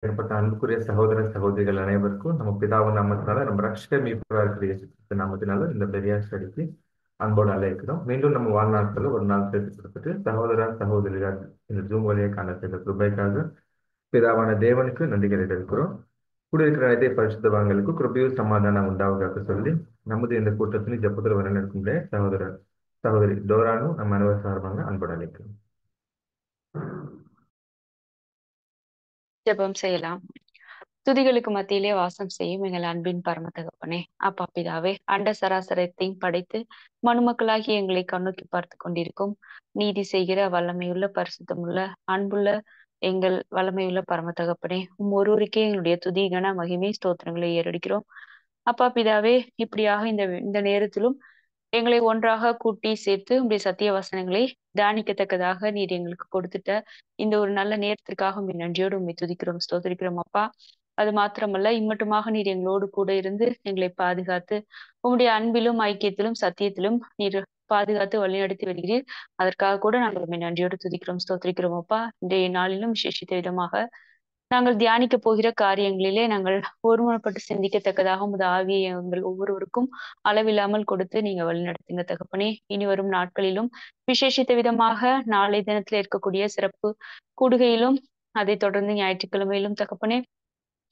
ஏற்பட்ட அன்புக்குரிய சகோதர சகோதரிகள் அனைவருக்கும் நம்ம பிதாவின் நாமத்தினால நம்ம ரட்சகர் மீட்பராக இருக்கிற இயேசு கிறிஸ்து நாமத்தினால இந்த பெரியார் ஸ்டடிக்கு அன்போடு அழைக்கிறோம். மீண்டும் நம்ம வாழ்நாட்களில் ஒரு நாள் சேர்த்து கொடுத்துட்டு சகோதர சகோதரிகள் இந்த ஜூம் வழியை காண கிருபைக்காக பிதாவான தேவனுக்கு நன்றிகளை இருக்கிறோம். கூட இருக்கிற அனைத்து பரிசுத்தவான்களுக்கும் கிருபையும் சமாதானம் உண்டாவதாக சொல்லி நமது இந்த கூட்டத்தின் ஜப்பத்தில் வழிநடக்கும் சகோதரர் சகோதரி டோரானும் நம்ம அனைவர் சார்பாக அன்போடு அழைக்கிறோம். ஜெபம் செய்யலாம். துதிகளுக்கு மத்தியிலே வாசம் செய்யும் எங்கள் அன்பின் பரம தகப்பனே, அப்பா பிதாவே, அண்ட சராசரத்தையும் படைத்து மனுமக்களாகி எங்களை கண்ணோக்கி பார்த்து கொண்டிருக்கும் நீதி செய்கிற வல்லமையுள்ள பரிசுத்தமுள்ள அன்புள்ள எங்கள் வல்லமையுள்ள பரம தகப்பனே, ஒருவருக்கே எங்களுடைய துதி கன மகிமை ஸ்தோத்திரங்களை ஏறெடுக்கிறோம். அப்பா பிதாவே, இப்படியாக இந்த நேரத்திலும் எங்களை ஒன்றாக கூட்டி சேர்த்து உங்களுடைய சத்திய வசனங்களை தியானிக்கத்தக்கதாக நீர் எங்களுக்கு கொடுத்துட்ட இந்த ஒரு நல்ல நேரத்திற்காக உண்மை நன்றியோடு உண்மை துதிக்கிறோம் ஸ்தோத்திரிக்கிறோம் அப்பா. அது மாத்திரமல்ல, இம்மட்டுமாக நீர் எங்களோடு கூட இருந்து எங்களை பாதுகாத்து உங்களுடைய அன்பிலும் ஐக்கியத்திலும் சத்தியத்திலும் நீர் பாதுகாத்து வழிநடத்தி வருகிறீர். அதற்காக கூட நாங்கள் உண்மை நன்றியோடு துதிக்கிறோம் ஸ்தோத்திரிக்கிறோம் அப்பா. இன்றைய நாளிலும் விசேஷித்த விதமாக நாங்கள் தியானிக்க போகிற காரியங்களிலே நாங்கள் ஒருமுறைப்பட்டு சிந்திக்கத்தக்கதாக உமது ஆவியை எங்கள் ஒவ்வொருவருக்கும் அளவில்லாமல் கொடுத்து நீங்க வழிநடத்துங்க தகப்பனே. இனி வரும் நாட்களிலும் விசேஷித்த விதமாக நாளை தினத்துல இருக்கக்கூடிய சிறப்பு கூடுகையிலும் அதை தொடர்ந்து ஞாயிற்றுக்கிழமையிலும் தகப்பனே,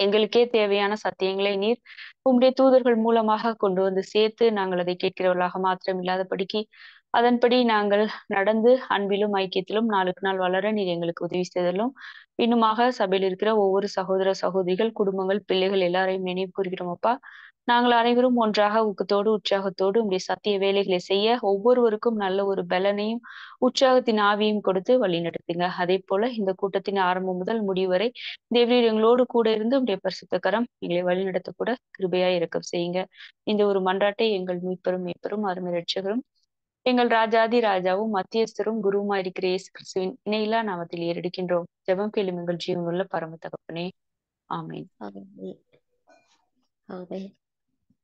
எங்களுக்கே தேவையான சத்தியங்களை நீர் உம்முடைய தூதர்கள் மூலமாக கொண்டு வந்து சேர்த்து நாங்கள் அதை கேட்கிறவர்களாக மாத்திரம் இல்லாதபடிக்கு அதன்படி நாங்கள் நடந்து அன்பிலும் ஐக்கியத்திலும் நாளுக்கு நாள் வளர நீர் எங்களுக்கு உதவி செய்தலும். இன்னுமாக சபையில் இருக்கிற ஒவ்வொரு சகோதர சகோதரிகள் குடும்பங்கள் பிள்ளைகள் எல்லாரையும் நினைவு கூறுகிறோம் அப்பா. நாங்கள் அனைவரும் ஒன்றாக ஊக்கத்தோடு உற்சாகத்தோடு உங்களுடைய சத்திய வேலைகளை செய்ய ஒவ்வொருவருக்கும் நல்ல ஒரு பலனையும் உற்சாகத்தின் ஆவியும் கொடுத்து வழி நடத்துங்க. அதே போல இந்த கூட்டத்தின் ஆரம்பம் முதல் முடிவு வரை தேவரீர் எங்களோடு கூட இருந்து உடைய பரிசுத்த கரம் எங்களை வழிநடத்த கூட கிருபையா இரக்கம் செய்யுங்க. இந்த ஒரு மன்றாட்டை எங்கள் மீட்பெரும் அருமை ரட்சகரும் எங்கள் ராஜாதி ராஜாவும் மத்தியஸ்தரும் குருவுமா இருக்கிற இயேசு கிறிஸ்துவின் இணையில்லா நாமத்தில் ஏறெடுக்கின்றோம். ஜெபம் கேளும் எங்கள் ஜீவனுள்ள பரம தகப்பனே, ஆமீன்.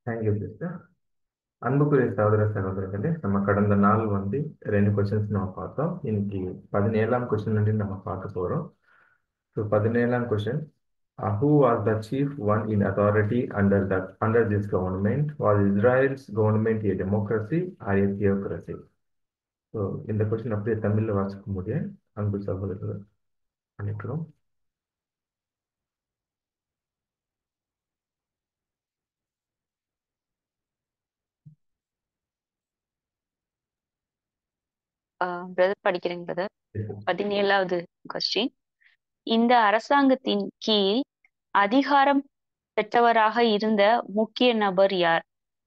Thank you sister. அன்புக்குரிய சகோதர சகோதரர்களே, நம்ம கடந்த நாள் 2 கொஸ்டின்ஸ் நம்ம பார்த்தோம். இன்னைக்கு 17ஆம் கொஸ்டின் நம்ம பார்க்க போறோம். ஸோ 17ஆம் question, who was the chief one in authority under this government? Was Israel's government a democracy or a theocracy? So இந்த கொஸ்டின் அப்படியே தமிழ்ல வாசிக்க முடியும். அன்பு சகோதரர்கள் பண்ணிக்கிறோம். பிரதர் படிக்கிறேங்க பிரதர். 17வது கொஸ்டின், இந்த அரசாங்கத்தின் கீழ் அதிகாரம் பெற்றவராக இருந்த முக்கிய நபர் யார்?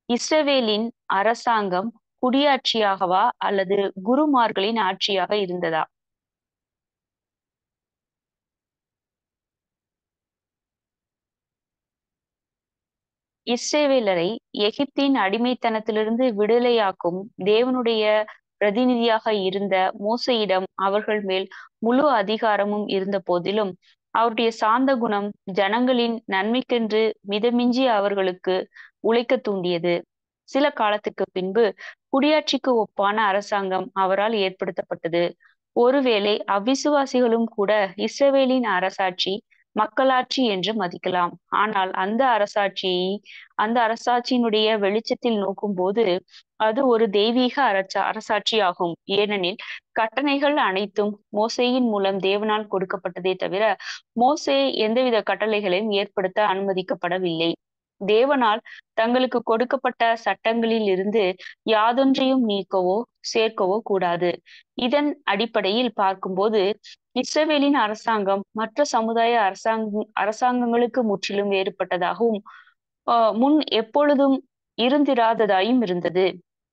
இஸ்ரவேலின் அரசாங்கம் குடியாட்சியாகவா அல்லது குருமார்களின் ஆட்சியாக இருந்ததா? இஸ்ரவேலரை எகிப்தின் அடிமைத்தனத்திலிருந்து விடுதலையாக்கும் தேவனுடைய பிரதிநிதியாக இருந்த மோசையிடம் அவர்கள் மேல் முழு அதிகாரமும் இருந்த போதிலும் அவருடைய சாந்த குணம் ஜனங்களின் நன்மைக்கென்று மிதமிஞ்சி அவர்களுக்கு உழைக்க தூண்டியது. சில காலத்துக்கு பின்பு குடியாட்சிக்கு ஒப்பான அரசாங்கம் அவரால் ஏற்படுத்தப்பட்டது. ஒருவேளை அவ்விசுவாசிகளும் கூட இஸ்ரவேலின் அரசாட்சி மக்களாட்சி என்று மதிக்கலாம். ஆனால் அந்த அரசாட்சியினுடைய வெளிச்சத்தில் நோக்கும் போது அது ஒரு தெய்வீக அரசாட்சி ஆகும். ஏனெனில் கட்டளைகள் அனைத்தும் மோசேயின் மூலம் தேவனால் கொடுக்கப்பட்டதே தவிர மோசே எந்தவித கட்டளைகளையும் ஏற்படுத்த அனுமதிக்கப்படவில்லை. தேவனால் தங்களுக்கு கொடுக்கப்பட்ட சட்டங்களில் இருந்து யாதொன்றையும் நீக்கவோ சேர்க்கவோ கூடாது. இதன் அடிப்படையில் பார்க்கும்போது இஸ்ரவேலின் அரசாங்கம் மற்ற சமுதாய அரசாங்கங்களுக்கு முற்றிலும் வேறுபட்டதாகவும் முன் எப்பொழுதும் இருந்திராததாயும் இருந்தது.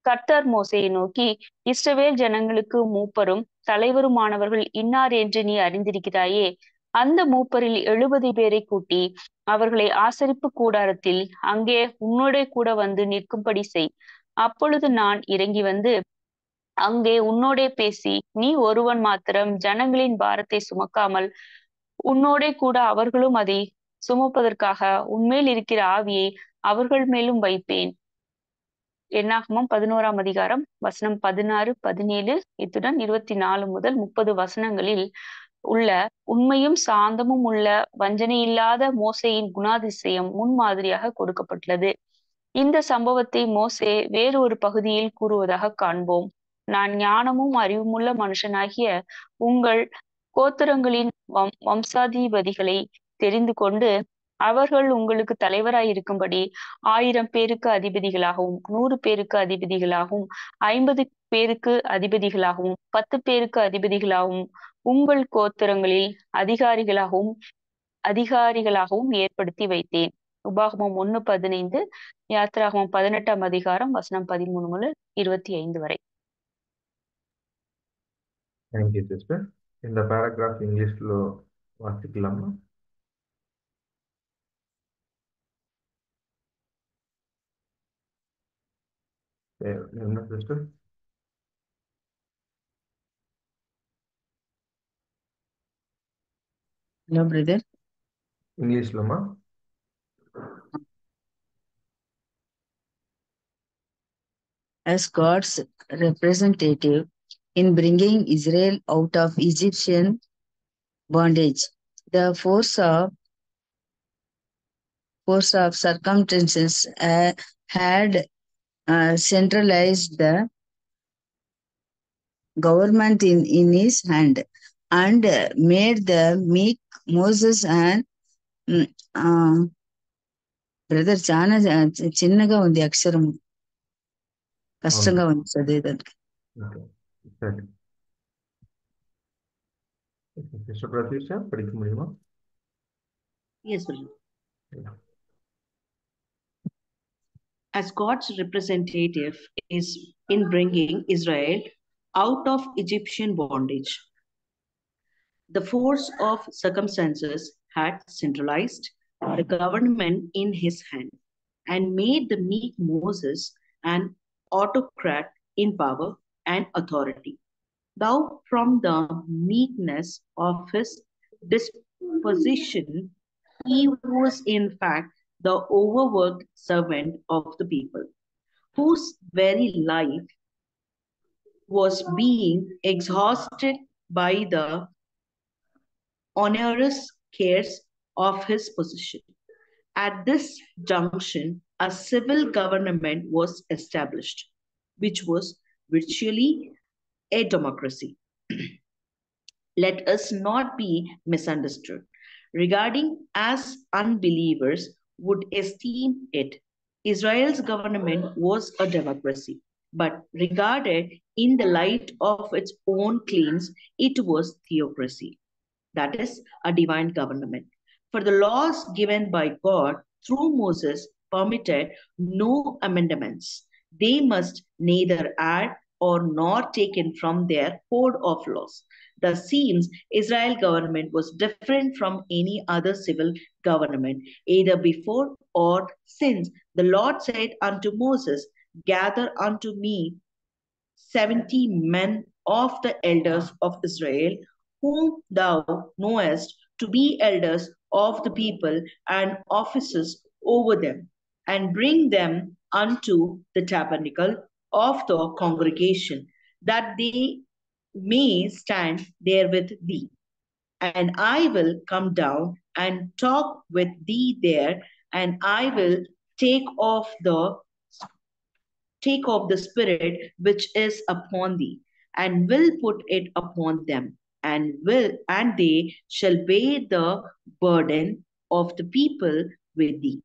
கர்த்தர் மோசையை நோக்கி, இஸ்ரவேல் ஜனங்களுக்கு மூப்பரும் தலைவருமானவர்கள் இன்னார் என்று நீ அறிந்திருக்கிறாயே. அந்த மூப்பரில் 70 பேரை கூட்டி அவர்களை ஆசரிப்பு கூடாரத்தில் அங்கே உன்னோட கூட வந்து நிற்கும்படி செய். அப்பொழுது நான் இறங்கி வந்து அங்கே உன்னோடே பேசி, நீ ஒருவன் மாத்திரம் ஜனங்களின் பாரத்தை சுமக்காமல் உன்னோடே கூட அவர்களும் அதை சுமப்பதற்காக உன்மேல் இருக்கிற ஆவியை அவர்கள் மேலும் வைப்பேன். என்னாகமம் 11ஆம் அதிகாரம் வசனம் 16, 17 இத்துடன் 24 முதல் 30 வசனங்களில் உள்ள உண்மையும் சாந்தமும் உள்ள வஞ்சனை இல்லாத மோசேயின் குணாதிசயம் முன்மாதிரியாக கொடுக்கப்பட்டுள்ளது. இந்த சம்பவத்தை மோசே வேறு ஒரு பகுதியில் கூறுவதாக காண்போம். நான் ஞானமும் அறிவுமுள்ள மனுஷனாகிய உங்கள் கோத்திரங்களின் வம்சாதிபதிகளை தெரிந்து கொண்டு அவர்கள் உங்களுக்கு தலைவராய் இருக்கும்படி 1000 பேருக்கு அதிபதிகளாகவும் 100 பேருக்கு அதிபதிகளாகவும் 50 பேருக்கு அதிபதிகளாகவும் 10 பேருக்கு அதிபதிகளாகவும் உங்கள் கோத்திரங்களில் அதிகாரிகளாகவும் ஏற்படுத்தி வைத்தேன். உபாகமம் 1:15, யாத்ராகமம் 18ஆம் அதிகாரம் வசனம் 13 முதல் 25 வரை. Thank you sister. இந்த பேராகிராஃப் இங்கிலீஷ்ல வாசிக்கலாமா? என்ன sister? Hello, brother. இங்கிலீஷ்லமா? As God's representative in bringing Israel out of Egyptian bondage, the force of circumstances had centralized the government in his hand and made the meek Moses and brother చాలా చిన్నగా ఉంది అక్షరం, కష్టంగా ఉంది చదివేదానికి. சரி sister Pratheesha படிக்க முடியுமா? Yes, brother. As God's representative is in bringing Israel out of Egyptian bondage, the force of circumstances had centralized the government in his hand and made the meek Moses an autocrat in power and authority. Thou, from the meekness of his disposition, he was in fact the overworked servant of the people, whose very life was being exhausted by the onerous cares of his position. At this junction, a civil government was established, which was virtually a democracy. Let us not be misunderstood regarding as unbelievers would esteem it. Israel's government was a democracy, but regarded in the light of its own claims, it was theocracy, that is, a divine government. For the laws given by God through Moses permitted no amendments. They must neither add or nor taken from their code of laws. Thus seems Israel government was different from any other civil government, either before or since. The Lord said unto Moses, gather unto me 70 men of the elders of Israel, whom thou knowest to be elders of the people and officers over them, and bring them unto the tabernacle of the congregation, that they may stand there with thee. And I will come down and talk with thee there, and I will take off the spirit which is upon thee, and will put it upon them, and they shall bear the burden of the people with thee,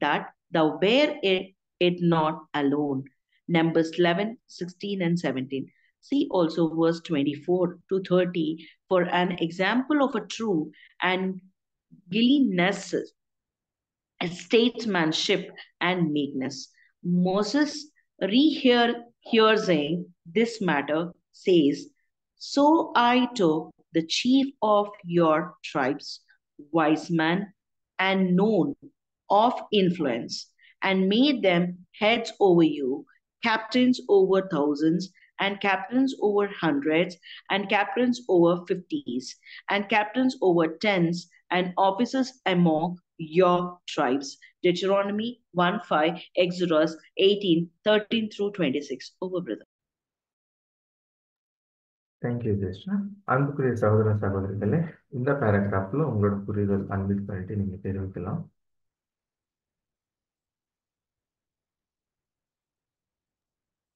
that thou bear it not alone. Numbers 11, 16, and 17. See also verse 24 to 30 for an example of a true and guileless statesmanship and meekness. Moses, rehearsing this matter, says, so I took the chief of your tribes, wise men, and known of influence, and made them heads over you, captains over thousands, and captains over hundreds, and captains over fifties, and captains over tens, and officers among your tribes. Deuteronomy 1:5, Exodus 18:13 through 26. Over, brother. Thank you ஜெஸ்டா. அன்புக்குரிய சகோதர சகோதரிகளே, இந்த பேராகிராஃப்ல உங்களோட புரிதல் அன்பில் பண்ணிட்டு நீங்க தெரிவிக்கலாம்.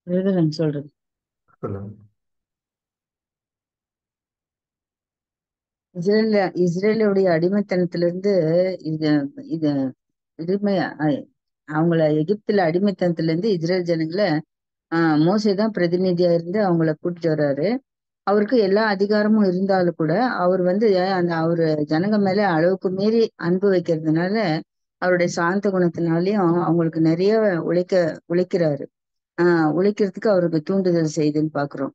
Brother சொல்றது சொல்லுங்க. இஸ்ரேலுடைய அடிமைத்தனத்திலிருந்து இது இது அடிமை அவங்கள எகிப்துல அடிமைத்தனத்துல இருந்து இஸ்ரேல் ஜனங்களை மோசே தான் பிரதிநிதியா இருந்து அவங்கள கூட்டிட்டு வர்றாரு. அவருக்கு எல்லா அதிகாரமும் இருந்தாலும் கூட அவர் வந்து அவரு ஜனங்க மேல அளவுக்கு மீறி அன்பு வைக்கிறதுனால அவருடைய சாந்த குணத்தினாலையும் அவங்களுக்கு நிறைய உழைக்கிறாரு. உழைக்கிறதுக்கு அவருக்கு தூண்டுதல் செய்துன்னு பாக்குறோம்.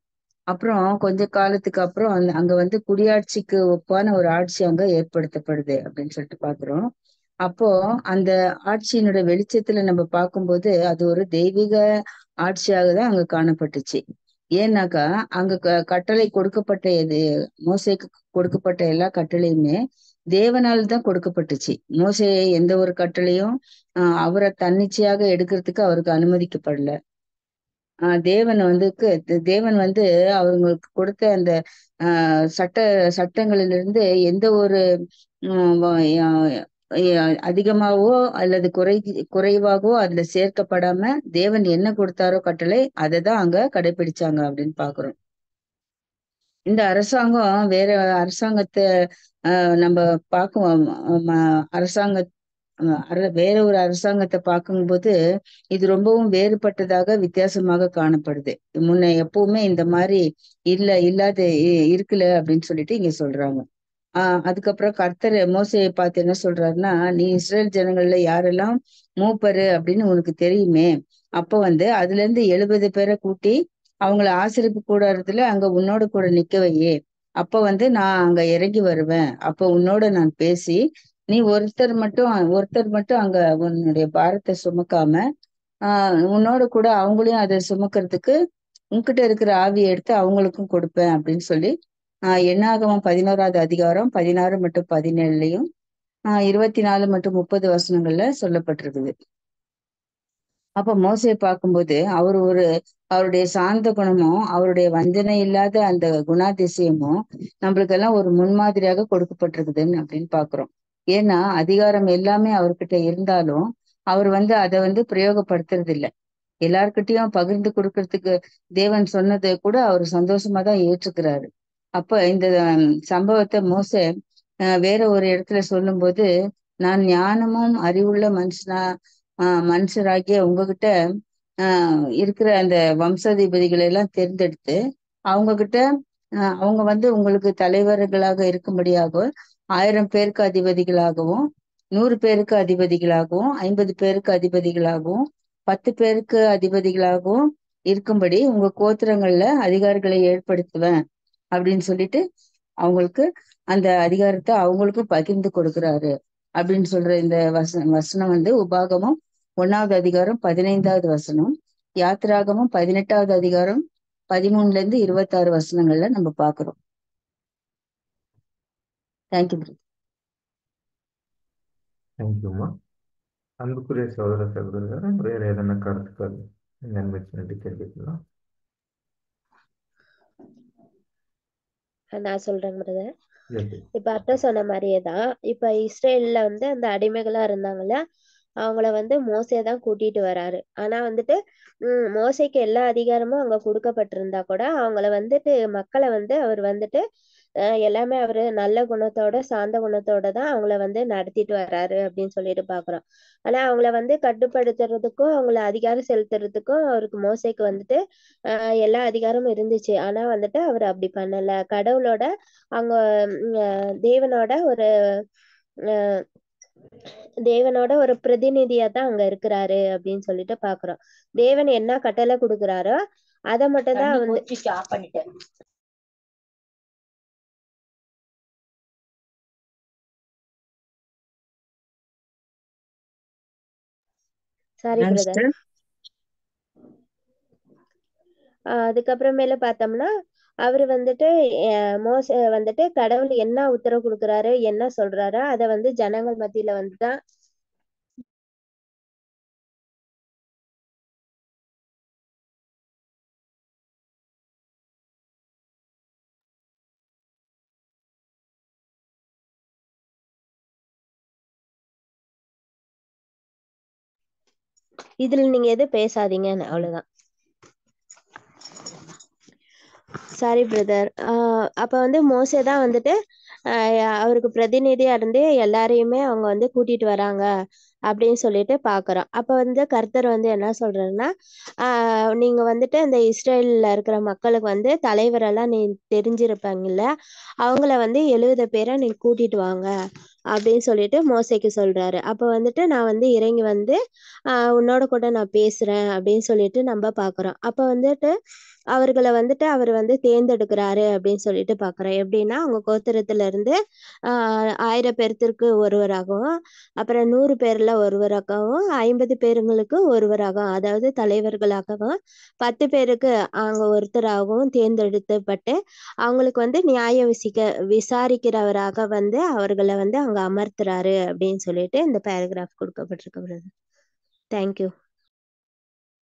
அப்புறம் கொஞ்ச காலத்துக்கு அப்புறம் அங்க வந்து குடியாட்சிக்கு ஒப்பான ஒரு ஆட்சி அங்க ஏற்படுத்தப்படுது அப்படின்னு சொல்லிட்டு பாக்குறோம். அப்போ அந்த ஆட்சியினுடைய வெளிச்சத்துல நம்ம பார்க்கும்போது அது ஒரு தெய்வீக ஆட்சியாக தான் அங்க காணப்பட்டுச்சு. ஏன்னாக்கா அங்க கட்டளை கொடுக்கப்பட்ட மோசேக்கு கொடுக்கப்பட்ட எல்லா கட்டளையுமே தேவனால் தான் கொடுக்கப்பட்டுச்சு. மோசே எந்த ஒரு கட்டளையும் அவரை தன்னிச்சையாக எடுக்கிறதுக்கு அவருக்கு அனுமதிக்கப்படல. தேவன் வந்து அவங்களுக்கு கொடுத்த அந்த சட்டங்களிலிருந்து எந்த ஒரு அதிகமாவோ அல்லது குறைவாகவோ அதுல சேர்க்கப்படாம தேவன் என்ன கொடுத்தாரோ கட்டளை அதை தான் அங்க கடைபிடிச்சாங்க அப்படின்னு பாக்குறோம். இந்த அரசாங்கம் வேற அரசாங்கத்தை நம்ம பார்க்கும் அரசாங்க வேற ஒரு அரசாங்கத்தை பார்க்கும்போது இது ரொம்பவும் வேறுபட்டதாக வித்தியாசமாக காணப்படுது. முன்ன எப்பவுமே இந்த மாதிரி இல்லாத இருக்குல்ல அப்படின்னு சொல்லிட்டு இங்க சொல்றாங்க. அதுக்கப்புறம் கர்த்தர் மோசையை பார்த்து என்ன சொல்றாருன்னா, நீ இஸ்ரேல் ஜனங்கள்ல யாரெல்லாம் மூப்பரு அப்படின்னு உனக்கு தெரியுமே, அப்ப வந்து அதுல இருந்து 70 பேரை கூட்டி அவங்கள ஆசிரிப்பு கூடாரத்துல அங்க உன்னோட கூட நிக்க வையே. அப்ப வந்து நான் அங்க இறங்கி வருவேன். அப்ப உன்னோட நான் பேசி நீ ஒருத்தர் மட்டும் அங்க உன்னுடைய பாரத்தை சுமக்காம உன்னோட கூட அவங்களையும் அதை சுமக்கிறதுக்கு உன்கிட்ட இருக்கிற ஆவியை எடுத்து அவங்களுக்கும் கொடுப்பேன் அப்படின்னு சொல்லி என்னாகமம் 11வது அதிகாரம் 16 மற்றும் 17லயும் 24 மற்றும் 30 வசனங்கள்ல சொல்லப்பட்டிருக்குது. அப்ப மோசையை பார்க்கும்போது அவருடைய சாந்த குணமும் அவருடைய வஞ்சனை இல்லாத அந்த குணாதிசயமும் நம்மளுக்கெல்லாம் ஒரு முன்மாதிரியாக கொடுக்கப்பட்டிருக்குதுன்னு அப்படின்னு பாக்குறோம். ஏன்னா அதிகாரம் எல்லாமே அவர்கிட்ட இருந்தாலும் அவர் வந்து அதை வந்து பிரயோகப்படுத்துறது இல்லை. எல்லார்கிட்டயும் பகிர்ந்து கொடுக்கறதுக்கு தேவன் சொன்னதை கூட அவர் சந்தோஷமா தான் ஏற்றுக்கிறாரு. அப்ப இந்த சம்பவத்தை மோசே வேற ஒரு இடத்துல சொல்லும்போது, நான் ஞானமும் அறிவுள்ள மனுஷராகிய உங்ககிட்ட இருக்கிற அந்த வம்சாதிபதிகளை எல்லாம் தேர்ந்தெடுத்து அவங்க கிட்ட அவங்க வந்து உங்களுக்கு தலைவர்களாக இருக்கும்படியாக 1000 பேருக்கு அதிபதிகளாகவும் 100 பேருக்கு அதிபதிகளாகவும் 50 பேருக்கு அதிபதிகளாகவும் 10 பேருக்கு அதிபதிகளாகவும் இருக்கும்படி உங்க கோத்திரங்கள்ல அதிகாரிகளை ஏற்படுத்துவேன் அப்படின்னு சொல்லிட்டு அவங்களுக்கு அந்த அதிகாரத்தை அவங்களுக்கும் பகிர்ந்து கொடுக்குறாரு அப்படின்னு சொல்ற இந்த வசனம் வந்து உபாகமம் 1வது அதிகாரம் 15வது வசனம், யாத்திராகமம் 18வது அதிகாரம் 13ல இருந்து 26 வசனங்கள்ல நம்ம பாக்குறோம். தேங்க்யூ. தேங்க்யூம்மா. அன்புக்குரிய சகோதர சகோதரர்கள், வேற எதனா கருத்துக்கள் நன்மை சொல்லி தெரிவிக்கலாம். நான் சொல்றேன் பிரதர். Yes. இப்ப அத்தை சொன்ன மாதிரியே தான் இப்ப இஸ்ரேல்ல வந்து அந்த அடிமைகளா இருந்தாங்கல்ல, அவங்கள வந்து மோசே தான் கூட்டிட்டு வராரு. ஆனா வந்துட்டு மோசேக்கு எல்லா அதிகாரமும் அங்க கொடுக்கப்பட்டிருந்தா கூட அவங்கள வந்துட்டு மக்களை வந்து அவர் வந்துட்டு எல்லாமே அவரு நல்ல குணத்தோட சாந்த குணத்தோட தான் அவங்கள வந்து நடத்திட்டு வர்றாரு அப்படின்னு சொல்லிட்டு பாக்குறோம். ஆனா அவங்கள வந்து கட்டுப்படுத்துறதுக்கும் அவங்கள அதிகாரம் செலுத்துறதுக்கும் அவருக்கு மோசேக்கு வந்துட்டு எல்லா அதிகாரமும் இருந்துச்சு. ஆனா வந்துட்டு அவர் அப்படி பண்ணல. கடவுளோட அங்க தேவனோட ஒரு தேவனோட ஒரு பிரதிநிதியா தான் அங்க இருக்கிறாரு அப்படின்னு சொல்லிட்டு பாக்குறோம். தேவன் என்ன கட்டளை கொடுக்குறாரோ அதை மட்டும் தான் வந்து சாரி பிரதர். அதுக்கப்புறமேல பார்த்தோம்னா அவரு வந்துட்டு மோச வந்துட்டு கடவுள் என்ன உத்தரவு கொடுக்குறாரு என்ன சொல்றாரோ அதை வந்து ஜனங்கள் மத்தியில வந்துதான் இதுல நீங்க எதுவும் பேசாதீங்கன்னு, அவ்வளவுதான். Sorry brother. அப்ப வந்து மோசே தான் வந்துட்டு அவருக்கு பிரதிநிதியா இருந்து எல்லாரையுமே அவங்க வந்து கூட்டிட்டு வராங்க அப்படின்னு சொல்லிட்டு பாக்குறோம். அப்ப வந்து கர்த்தர் வந்து என்ன சொல்றாருன்னா, நீங்க வந்துட்டு இந்த இஸ்ரேல்ல இருக்கிற மக்களுக்கு வந்து தலைவரெல்லாம் நீ தெரிஞ்சிருப்பாங்கல்ல, அவங்கள வந்து 70 பேரை நீ கூட்டிட்டு வாங்க அப்படின்னு சொல்லிட்டு மோசேக்கு சொல்றாரு. அப்ப வந்துட்டு நான் வந்து இறங்கி வந்து உன்னோட கூட நான் பேசுறேன் அப்படின்னு சொல்லிட்டு நம்ம பாக்குறோம். அப்ப வந்துட்டு அவர்களை வந்துட்டு அவர் வந்து தேர்ந்தெடுக்கிறாரு அப்படின்னு சொல்லிட்டு பாக்குறோம். எப்படின்னா அவங்க கோத்திரத்துல இருந்து 1000 பேர்த்திற்கு ஒருவராகவும், அப்புறம் 100 பேர்ல ஒருவராகவும், 50 பேருங்களுக்கு ஒருவராகவும், அதாவது தலைவர்களாகவும், 10 பேருக்கு அவங்க ஒருத்தராகவும் தேர்ந்தெடுக்கப்பட்டு அவங்களுக்கு வந்து விசாரிக்கிறவராக வந்து அவர்களை வந்து அங்க அமர்த்துறாரு அப்படின்னு சொல்லிட்டு இந்த பேராகிராஃப் கொடுக்கப்பட்டிருக்கு. Thank you.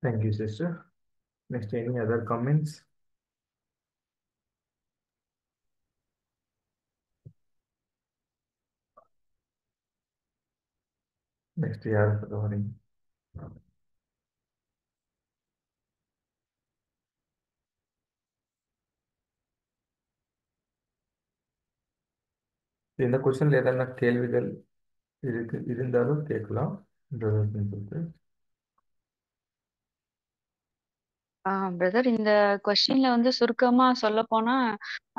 Thank you, sister. Next, any other comments? Next, யார் சொல்ல வரீங்க? இந்த கொஸ்டின்ல ஏதாவது கேள்விகள் இருந்தாலும் கேட்கலாம். பிரதர், இந்த கொஸ்டின்ல வந்து சுருக்கமா சொல்ல போனா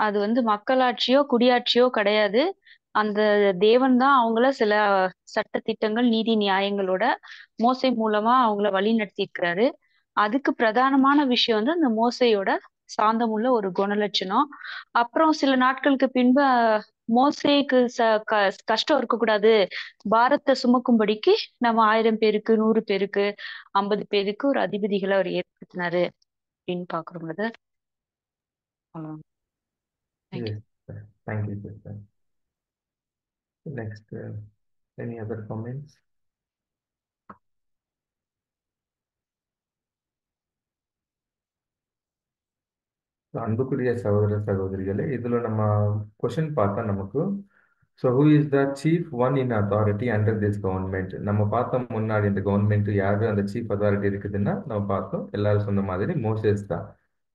அது வந்து மக்களாட்சியோ குடியாட்சியோ கிடையாது. அந்த தேவன் தான் அவங்கள சில சட்ட திட்டங்கள் நீதி நியாயங்களோட மோசை மூலமா அவங்கள வழி நடத்தியிருக்கிறாரு. அதுக்கு பிரதானமான விஷயம் வந்து அந்த மோசையோட சாந்தமுள்ள ஒரு குணலட்சணம். அப்புறம் சில நாட்களுக்கு பின்பு மோசேக்கு கஷ்டம் இருக்கக்கூடாது, பாரத்தை சுமக்கும்படிக்கு நம்ம 1000 பேருக்கு 100 பேருக்கு 50 பேருக்கு ஒரு அதிபதிகளை அவர் ஏற்படுத்தினாரு அப்படின்னு பாக்குறோம் brother. Yes, thank you, sister. Next, any other comments? அன்புக்குரிய சகோதர சகோதரிகளே, இதுல நம்ம கொஸ்டின் பார்த்தா நமக்கு who is the chief one in authority under this government? நம்ம பார்த்தோம் முன்னாடி இந்த கவர்மெண்ட் யாரு அந்த சீஃப் அத்தாரிட்டி இருக்குதுன்னா நம்ம பார்த்தோம் எல்லாரும் சொன்ன மாதிரி மோசேஸ் தான்.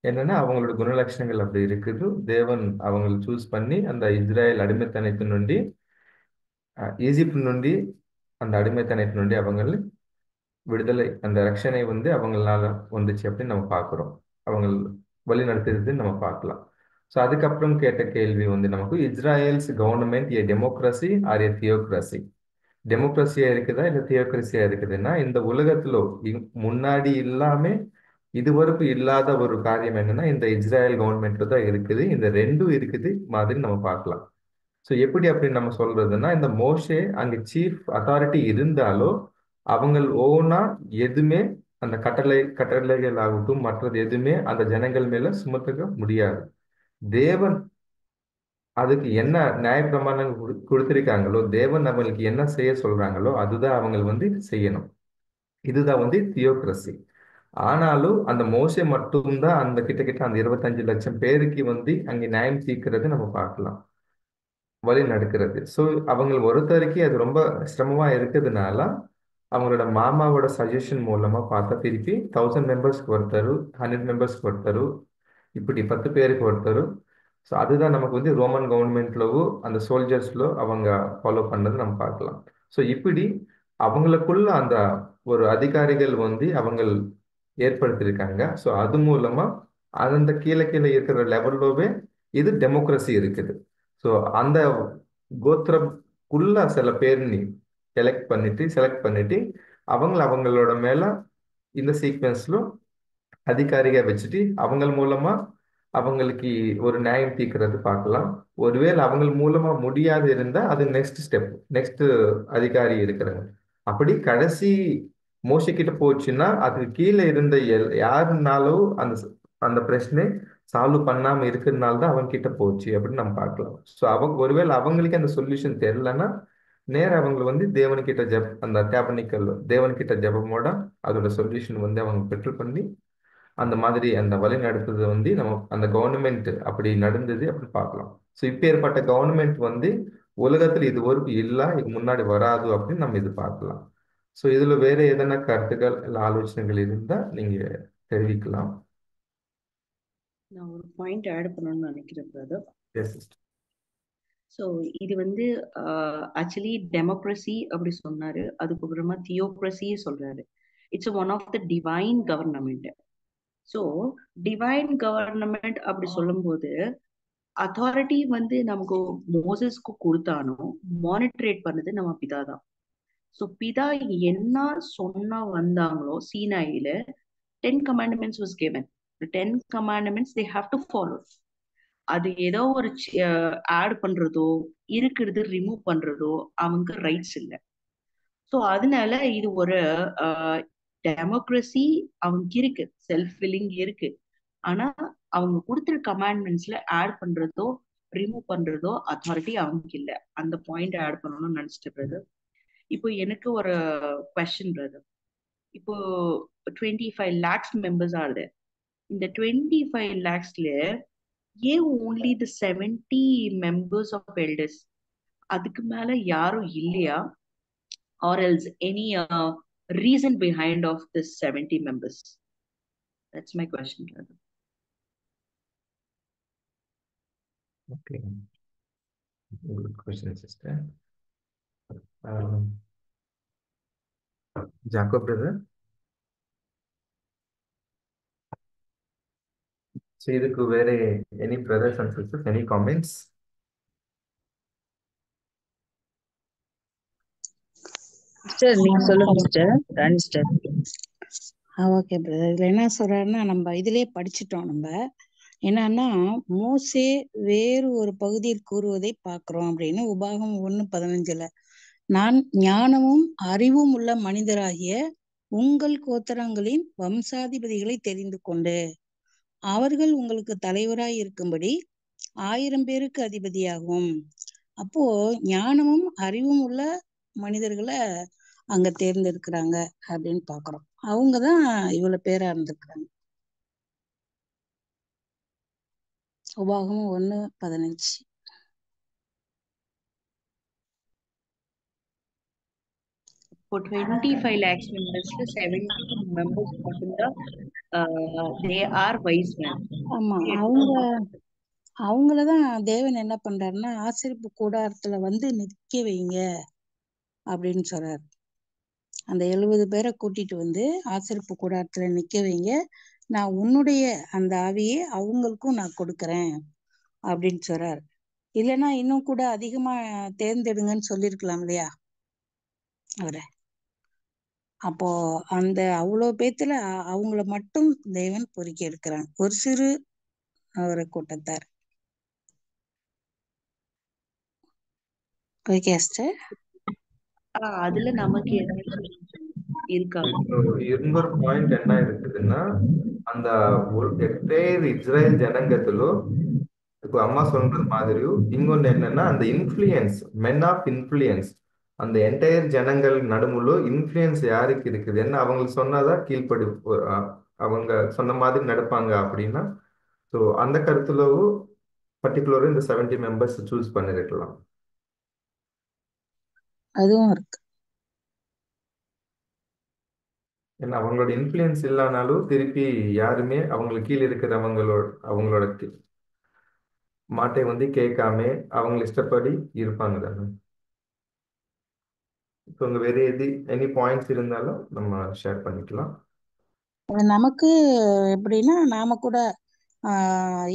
என்னன்னா அவங்களோட குணலட்சணங்கள் அப்படி இருக்குது. தேவன் அவங்களை சூஸ் பண்ணி அந்த இஸ்ரேல் அடிமைத்தனத்தின் నుండి ஈஜிப்ட் నుండి அந்த அடிமைத்தனத்தின் నుండి அவங்களை விடுதலை அந்த ரட்சணை வந்து அவங்களால வந்துச்சு அப்படின்னு நம்ம பார்க்குறோம். அவங்க வழி நடத்துறதுன்னு நம்ம பார்க்கலாம். ஸோ அதுக்கப்புறம் கேட்ட கேள்வி வந்து நமக்கு இஸ்ராயல்ஸ் government A democracy R A தியோக்ரஸி? டெமோக்ரஸியா இருக்குதா இல்லை தியோக்ரஸியா இருக்குதுன்னா இந்த உலகத்துல முன்னாடி இல்லாம இதுவரைக்கும் இல்லாத ஒரு காரியம் என்னன்னா இந்த இஸ்ராயல் கவர்மெண்ட்ல தான் இருக்குது. இந்த ரெண்டும் இருக்குது மாதிரி நம்ம பார்க்கலாம். ஸோ எப்படி அப்படின்னு நம்ம சொல்றதுன்னா இந்த மோசே அங்க சீஃப் அத்தாரிட்டி இருந்தாலோ அவங்க ஓனா எதுவுமே அந்த கட்டளைகள் ஆகட்டும் மற்றது எதுவுமே அந்த ஜனங்கள் மேல சுமத்துக்க முடியாது. தேவன் அதுக்கு என்ன நியாயப்பிரமாணங்கள் கொடுத்திருக்காங்களோ தேவன் அவங்களுக்கு என்ன செய்ய சொல்றாங்களோ அதுதான் அவங்க வந்து செய்யணும். இதுதான் வந்து தியோக்ரஸி. ஆனாலும் அந்த மோசே மட்டும்தான் அந்த கிட்ட அந்த 25 லட்சம் பேருக்கு வந்து அங்க நியாயம் தீர்க்கிறது நம்ம பார்க்கலாம், வழி நடக்கிறது. ஸோ அவங்க ஒருத்தருக்கு அது ரொம்ப சிரமமா இருக்கிறதுனால அவங்களோட மாமாவோட சஜஷன் மூலமா பார்த்தா திருப்பி 1000 மெம்பர்ஸ்க்கு ஒருத்தர், 100 மெம்பர்ஸ்க்கு ஒருத்தர், இப்படி 10 பேருக்கு ஒருத்தர். ஸோ அதுதான் நமக்கு வந்து ரோமன் கவர்மெண்ட்லவோ அந்த சோல்ஜர்ஸ்லோ அவங்க ஃபாலோ பண்ணது நம்ம பார்க்கலாம். ஸோ இப்படி அவங்களுக்குள்ள அந்த ஒரு அதிகாரிகள் வந்து அவங்க ஏற்படுத்தியிருக்காங்க. ஸோ அது மூலமா அந்த கீழே இருக்கிற லெவல்லோவே இது டெமோக்ரஸி இருக்குது. ஸோ அந்த கோத்திரக்குள்ள சில பேர் நீ செலக்ட் பண்ணிட்டு அவங்களோட மேல இந்த சீக்வன்ஸ்ல அதிகாரிగా வச்சுட்டு அவங்க மூலமா அவங்களுக்கு ஒரு நியாயம் தீர்க்கிறது பார்க்கலாம். ஒருவேளை அவங்க மூலமா முடியாது இருந்தா அது நெக்ஸ்ட் ஸ்டெப், நெக்ஸ்ட் அதிகாரி இருக்கிறாங்க. அப்படி கடைசி மோசே கிட்ட போச்சுன்னா அதுக்கு கீழே இருந்த யாருனாலும் அந்த அந்த பிரச்சனை சால்வ் பண்ணாம இருக்கிறதுனால தான் அவங்க கிட்ட போச்சு அப்படின்னு நம்ம பார்க்கலாம். ஸோ ஒருவேளை அவங்களுக்கு அந்த சொல்யூஷன் தெரியலன்னா நேரம் அவங்க வந்து தேவன்கிட்ட அந்த டேபர்னிக்கல் தேவன்கிட்ட ஜெபமோட அதோட சொல்யூஷன் வந்து அவங்க பெற்று பண்ணி அந்த மாதிரி அந்த வழி நடத்துறது வந்து நம்ம அந்த கவர்மெண்ட் அப்படி நடந்தது அப்படி பார்க்கலாம். ஸோ இப்போ ஏற்பட்ட கவர்மெண்ட் வந்து உலகத்துல இது வரைக்கும் இல்லை, இது முன்னாடி வராது அப்படின்னு நம்ம இது பார்க்கலாம். ஸோ இதுல வேற எதனா கருத்துக்கள் இல்லை ஆலோசனைகள் இருந்தா நீங்க தெரிவிக்கலாம். நான் ஒரு பாயிண்ட் ஆட் பண்ணணும்னு நினைக்கிறேன் brother. Yes sister. ஸோ இது வந்து ஆக்சுவலி டெமோக்ரஸி அப்படி சொன்னாரு, அதுக்கப்புறமா தியோக்ரஸி சொல்றாரு. It's one of the divine government. So divine government அப்படி சொல்லும்போது அத்தாரிட்டி வந்து நமக்கு மோசஸ்க்கு கொடுத்தானோ மானிட்டரேட் பண்ணது நம்ம பிதா தான். ஸோ பிதா என்ன சொன்னா வந்தாங்களோ சீனாயில 10 commandments was given. The 10 commandments they have to follow. அது ஏதோ ஒரு ஆட் பண்றதோ இருக்கிறது ரிமூவ் பண்றதோ அவங்க ரைட்ஸ் இல்லை. ஸோ அதனால இது ஒரு டெமோக்ரஸி அவங்க இருக்கு, செல்ஃப் வில்லிங் இருக்கு. ஆனா அவங்க கொடுத்துரு கமாண்ட்மெண்ட்ஸ்ல ஆட் பண்றதோ ரிமூவ் பண்றதோ அத்தாரிட்டி அவங்க இல்ல. அந்த பாயிண்ட் ஆட் பண்ணணும்னு நினைச்சிட்டு பிரதர். இப்போ எனக்கு ஒரு கொஸ்டின் பிரதர். இப்போ 25 lakhs members are there. இந்த 25 lakhsல ஏன் only the 70 members of elders? அதுக்கு மேல யாரும் இல்லையா? Or else any reason behind of this 70 members? That's my question, brother. Okay. Good question, sister. Jacob, brother. So, இதுக்கு வேற any brothers and sisters, any comments? Sister நீங்க சொல்லுங்க sister. ராணி sister. Okay brother. இதுல என்ன சொல்றாருன்னா, நம்ம இதுலயே படிச்சுட்டோம். நம்ம என்னன்னா, மோசே வேறு ஒரு பகுதியில் கூறுவதை பார்க்கிறோம் அப்படின்னு உபாகம் 1:15 நான் ஞானமும் அறிவும் உள்ள மனிதராகிய உங்கள் கோத்திரங்களின் வம்சாதிபதிகளை தெரிந்து கொண்டு அவர்கள் உங்களுக்கு தலைவராய் இருக்கும்படி 1000 பேருக்கு அதிபதியாகும். அப்போ ஞானமும் அறிவும் உள்ள மனிதர்களை அங்க தேர்ந்தெடுக்கிறாங்க அப்படின்னு பாக்குறோம். அவங்கதான் இவ்வளவு பேரா இருந்திருக்கிறாங்க. உபாகம் 1:15. For 25 lakhs members, 70 members மட்டும்தான் they are wise men. ஆமா, அவங்களதான் தேவன் என்ன பண்றாருன்னா ஆசரிப்பு கூடாரத்துல வந்து நிக்க வைங்க அப்படின்னு சொல்றாரு. அந்த 70 பேரை கூட்டிட்டு வந்து ஆசரிப்பு கூடாரத்துல நிக்க வைங்க, நான் உன்னுடைய அந்த ஆவியை அவங்களுக்கும் நான் கொடுக்கறேன் அப்படின்னு சொல்றாரு. இல்லைன்னா இன்னும் கூட அதிகமா தேர்ந்தெடுங்கன்னு சொல்லிருக்கலாம் இல்லையா அவரை. அப்போ அந்த அவ்வளவு பேத்துல அவங்கள மட்டும் தேவன் பொறுக்கி எடுக்கிறாங்க, ஒரு சிறு அவரை கூட்டத்தார். Okay sister. அதுல நமக்கு ஏதாச்சும் இருக்கா? இன்னொரு பாயிண்ட் என்ன இருக்குதுன்னா, அந்த என்டையர் இஸ்ரேல் ஜனங்கத்திலோ இப்போ அம்மா சொல்றது மாதிரியும் இன்னொன்னு என்னன்னா, அந்த இன்ஃப்ளூயன்ஸ், மென் ஆஃப் இன்ஃப்ளூயன்ஸ், அந்த என்டையர் ஜனங்கள் நடுமுலோ இன்ஃப்ளூயன்ஸ் யாருக்கு இருக்குது, என்ன அவங்களுக்கு சொன்னாதான் கீழ்ப்படி, அவங்க சொன்ன மாதிரி நடப்பாங்க அப்படின்னா, ஸோ அந்த கருத்துலவும் பர்டிகுலரும் இந்த 70 மெம்பர்ஸ் சூஸ் பண்ணிருக்கலாம். அதுவும் இருக்கு. ஏன்னா அவங்களோட இன்ஃப்ளூயன்ஸ் இல்லைனாலும் திருப்பி யாருமே அவங்களுக்கு கீழே அவங்களோட மாட்டை வந்து கேட்காம அவங்க இஷ்டப்படி இருப்பாங்க தானே. இப்போ உங்க வேற எனி பாயிண்ட்ஸ் இருந்தாலும் நம்ம ஷேர் பண்ணிக்கலாம். நமக்கு எப்படின்னா, நாம கூட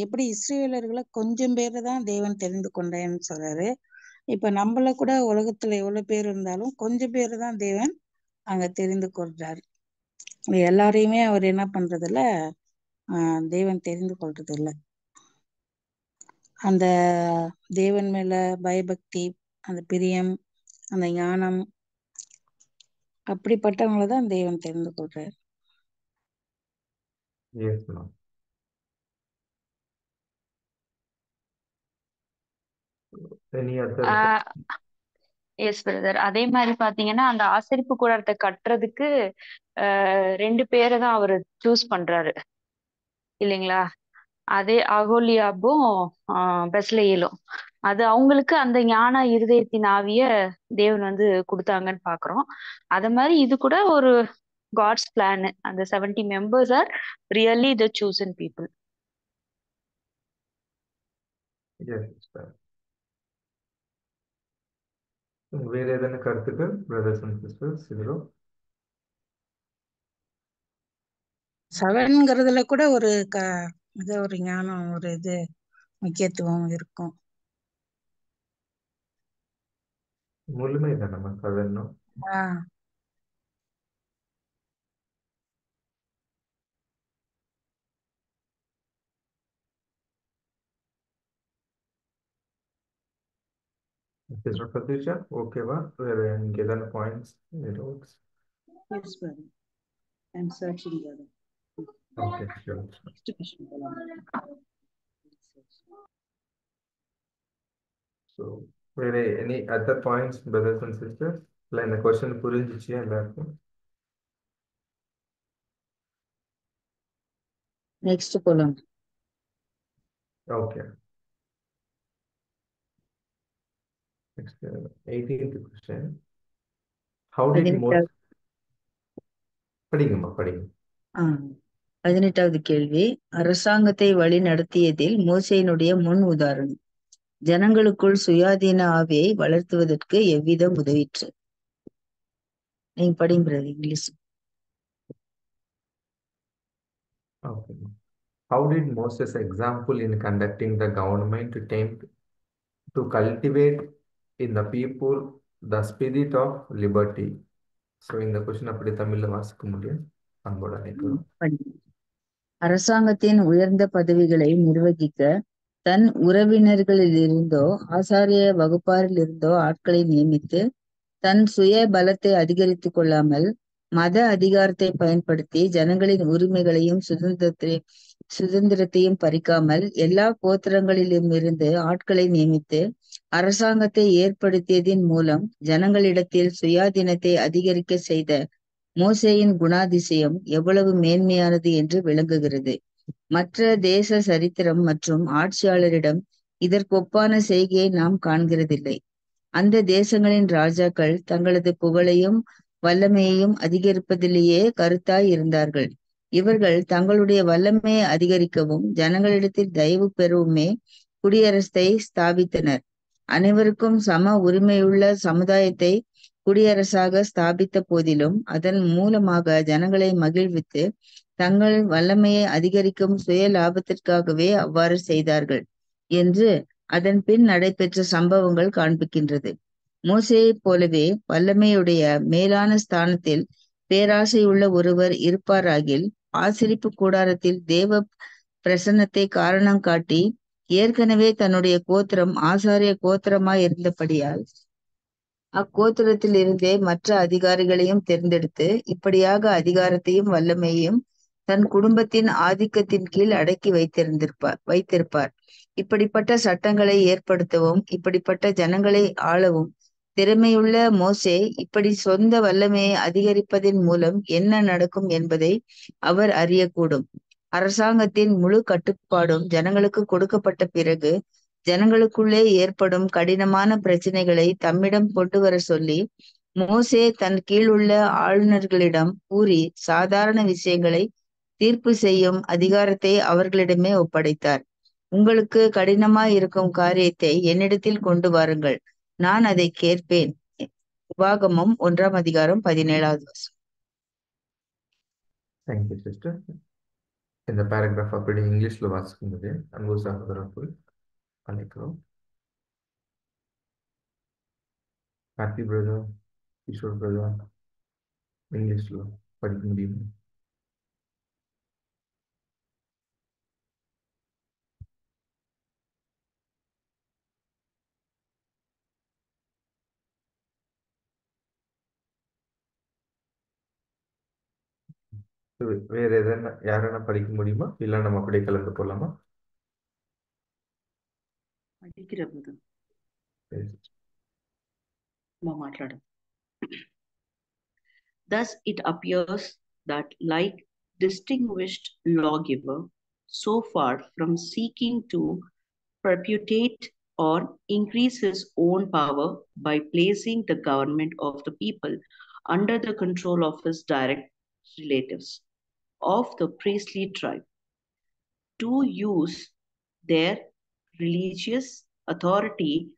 எப்படி இஸ்ரேலர்களை கொஞ்சம் பேரை தான் தேவன் தெரிந்து கொண்டேன்னு சொல்றாரு. இப்ப நம்மள கூட உலகத்துல எவ்வளவு பேர் இருந்தாலும் கொஞ்சம் பேரை தான் தேவன் அங்க தெரிந்து கொள்றாரு. எல்லாரையுமே அவர் என்ன பண்றது இல்ல, தேவன் தெரிந்து கொள்றது இல்ல. அந்த தேவன் மேல பயபக்தி, அந்த பிரியம், அந்த ஞானம், அப்படிப்பட்டவங்களதான் தேவன் தெரிந்து கொள்றாரு. Yes ma'am. Any other? Yes brother. அதே மாதிரி பாத்தீங்கன்னா அந்த ஆசரிப்பு கூடாரத்தை கட்டுறதுக்கு 2 பேரை தான் அவர் சூஸ் பண்றாரு இல்லைங்களா? அதே அகோலியாபும் பெஸ்லெயேலும். அது அவங்களுக்கு அந்த ஞான இருதயத்தின் ஆவிய தேவன் வந்து கொடுத்தாங்கன்னு பாக்குறோம். அத மாதிரி இது கூட ஒரு காட்ஸ் பிளான். அந்த 70 members are really the chosen people. Yes, sister. வேற ஏதேனும் கருத்துக்கள் பிரதர்ஸ் அண்ட் சிஸ்டர்ஸ் இதிலோ? செவன்ங்கிறதுல கூட ஒரு இது ஒரு ஞானம், ஒரு இது முக்கியத்துவம் இருக்கும். முழுமை தான் நம்ம சதன்னும். ஆஹ் சிஸ்டர் பிரதீஷா ஓகேவா? வேற இங்க ஏதாவது points? Yes, brother. I'm searching, brother. Okay, sure. Next question, brother. So வேற any other points brothers and sisters? இல்லை இந்த கொஸ்டின் புரிஞ்சிச்சு எல்லாருக்கும்? நெக்ஸ்ட் போலாம். Okay. Next, 18th question. How did Moses... படிங்கம்மா, படிங்க. 18வது கேள்வி, அரசாங்கத்தை வழி நடத்தியதில் மோசேயினுடைய முன் உதாரணம். ஜனங்களுக்குள் சுயாதீன ஆவியை வளர்த்துவதற்கு எவ்விதம் உதவிற்று? நீங்க படிங்க English. Okay. How did Moses' example in conducting the government attempt to cultivate in the people the spirit of liberty? So இந்த கொஸ்டின் அப்படி தமிழ்ல வாசிக்க முடியும். அன்போட நினைக்கிறோம். அரசாங்கத்தின் உயர்ந்த பதவிகளை நிர்வகிக்க தன் உறவினர்களிலிருந்தோ ஆசாரிய வகுப்பாரிலிருந்தோ ஆட்களை நியமித்து தன் சுய பலத்தை அதிகரித்துக் கொள்ளாமல் மத அதிகாரத்தை பயன்படுத்தி ஜனங்களின் உரிமைகளையும் சுதந்திரத்தையும் பறிக்காமல் எல்லா கோத்திரங்களிலுமிருந்து ஆட்களை நியமித்து அரசாங்கத்தை ஏற்படுத்தியதின் மூலம் ஜனங்களிடத்தில் சுயாதீனத்தை அதிகரிக்க செய்த மோசேயின் குணாதிசயம் எவ்வளவு மேன்மையானது என்று விளங்குகிறது. மற்ற தேச சரித்திரம் மற்றும் ஆட்சியாளரிடம் இதற்கொப்பான செய்கையை நாம் காண்கிறதில்லை. அந்த தேசங்களின் ராஜாக்கள் தங்களது புகழையும் வல்லமையையும் அதிகரிப்பதிலேயே கருத்தாய் இருந்தார்கள். இவர்கள் தங்களுடைய வல்லமையை அதிகரிக்கவும் ஜனங்களிடத்தில் தயவு பெறவுமே குடியரசை ஸ்தாபித்தனர். அனைவருக்கும் சம உரிமையுள்ள சமுதாயத்தை குடியரசாக ஸ்தாபித்த போதிலும் அதன் மூலமாக ஜனங்களை மகிழ்வித்து தங்கள் வல்லமையை அதிகரிக்கும் சுய லாபத்திற்காகவே அவ்வாறு செய்தார்கள் என்று அதன் பின் நடைபெற்ற சம்பவங்கள் காண்பிக்கின்றது. மோசேயைப் போலவே வல்லமையுடைய மேலான ஸ்தானத்தில் பேராசையுள்ள ஒருவர் இருப்பாராகில் ஆசரிப்பு கூடாரத்தில் தேவ பிரசன்னத்தை காரணம் காட்டி ஏற்கனவே தன்னுடைய கோத்திரம் ஆசாரிய கோத்திரமாய் இருந்தபடியால் அக்கோத்திரத்தில் இருந்தே மற்ற அதிகாரிகளையும் தேர்ந்தெடுத்து இப்படியாக அதிகாரத்தையும் வல்லமையையும் தன் குடும்பத்தின் ஆதிக்கத்தின் கீழ் அடக்கி வைத்திருப்பார். இப்படிப்பட்ட சட்டங்களை ஏற்படுத்தவும் இப்படிப்பட்ட ஜனங்களை ஆளவும் திறமையுள்ள மோசே இப்படி சொந்த வல்லமையை அதிகரிப்பதன் மூலம் என்ன நடக்கும் என்பதை அவர் அறியக்கூடும். அரசாங்கத்தின் முழு கட்டுப்பாடும் ஜனங்களுக்கு கொடுக்கப்பட்ட பிறகு ஜனங்களுக்குள்ளே ஏற்படும் கடினமான பிரச்சனைகளை தம்மிடம் கொண்டு வர சொல்லி மோசே தன் கீழுள்ள ஆளுநர்களிடம் கூறி சாதாரண விஷயங்களை தீர்ப்பு செய்யும் அதிகாரத்தை அவர்களிடமே ஒப்படைத்தார். உங்களுக்கு கடினமாய் இருக்கும் காரியத்தை என்னிடத்தில் கொண்டு வாருங்கள், நான் அதை கேட்பேன். உபாகமம் 1ஆம் அதிகாரம் 17வது வசனம். Thank you sister. இந்த பேராகிராஃப் அப்படி இங்கிலீஷ்ல வாசிக்கும்போது அன்பு சகோதரர்கள் பண்ணிக்கிறோம். ஹாப்பி பிரதர், கிஷோர் பிரதர், இங்கிலீஷ்ல படிக்க முடியும்? வேற எதனா யாரானா படிக்க முடியுமா? இல்ல நம்ம அப்படியே கலந்து போலாமா? படிக்கிற brother. மாట్లాடு. Thus it appears that, like distinguished lawgiver, so far from seeking to perpetuate or increase his own power by placing the government of the people under the control of his direct relatives of the priestly tribe, to use their religious authority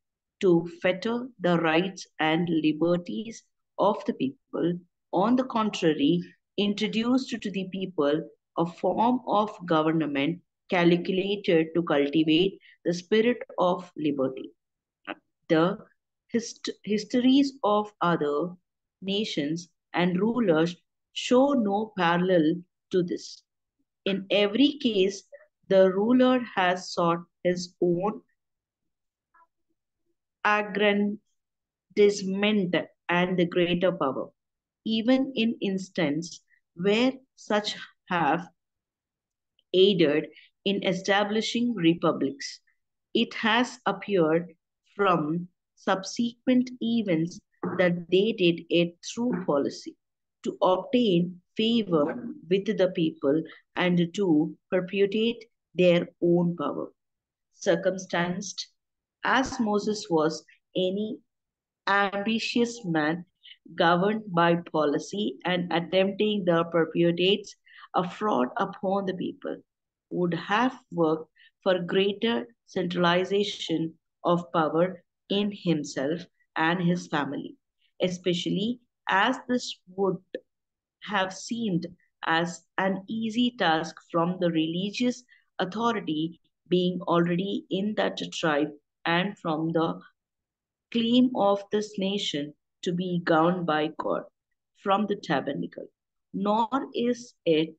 to fetter the rights and liberties of the people. On the contrary, introduced to the people a form of government calculated to cultivate the spirit of liberty. The histories of other nations and rulers show no parallel to this. In every case, the ruler has sought his own aggrandizement and the greater power, even in instances where such have aided in establishing republics. It has appeared from subsequent events that they did it through policy to obtain favor with the people and to perpetuate their own power. Circumstanced as Moses was, any ambitious man governed by policy and attempting the perpetuates a fraud upon the people would have worked for greater centralization of power in himself and his family, especially as this would have seemed as an easy task from the religious authority being already in that tribe and from the claim of this nation to be governed by God from the tabernacle. Nor is it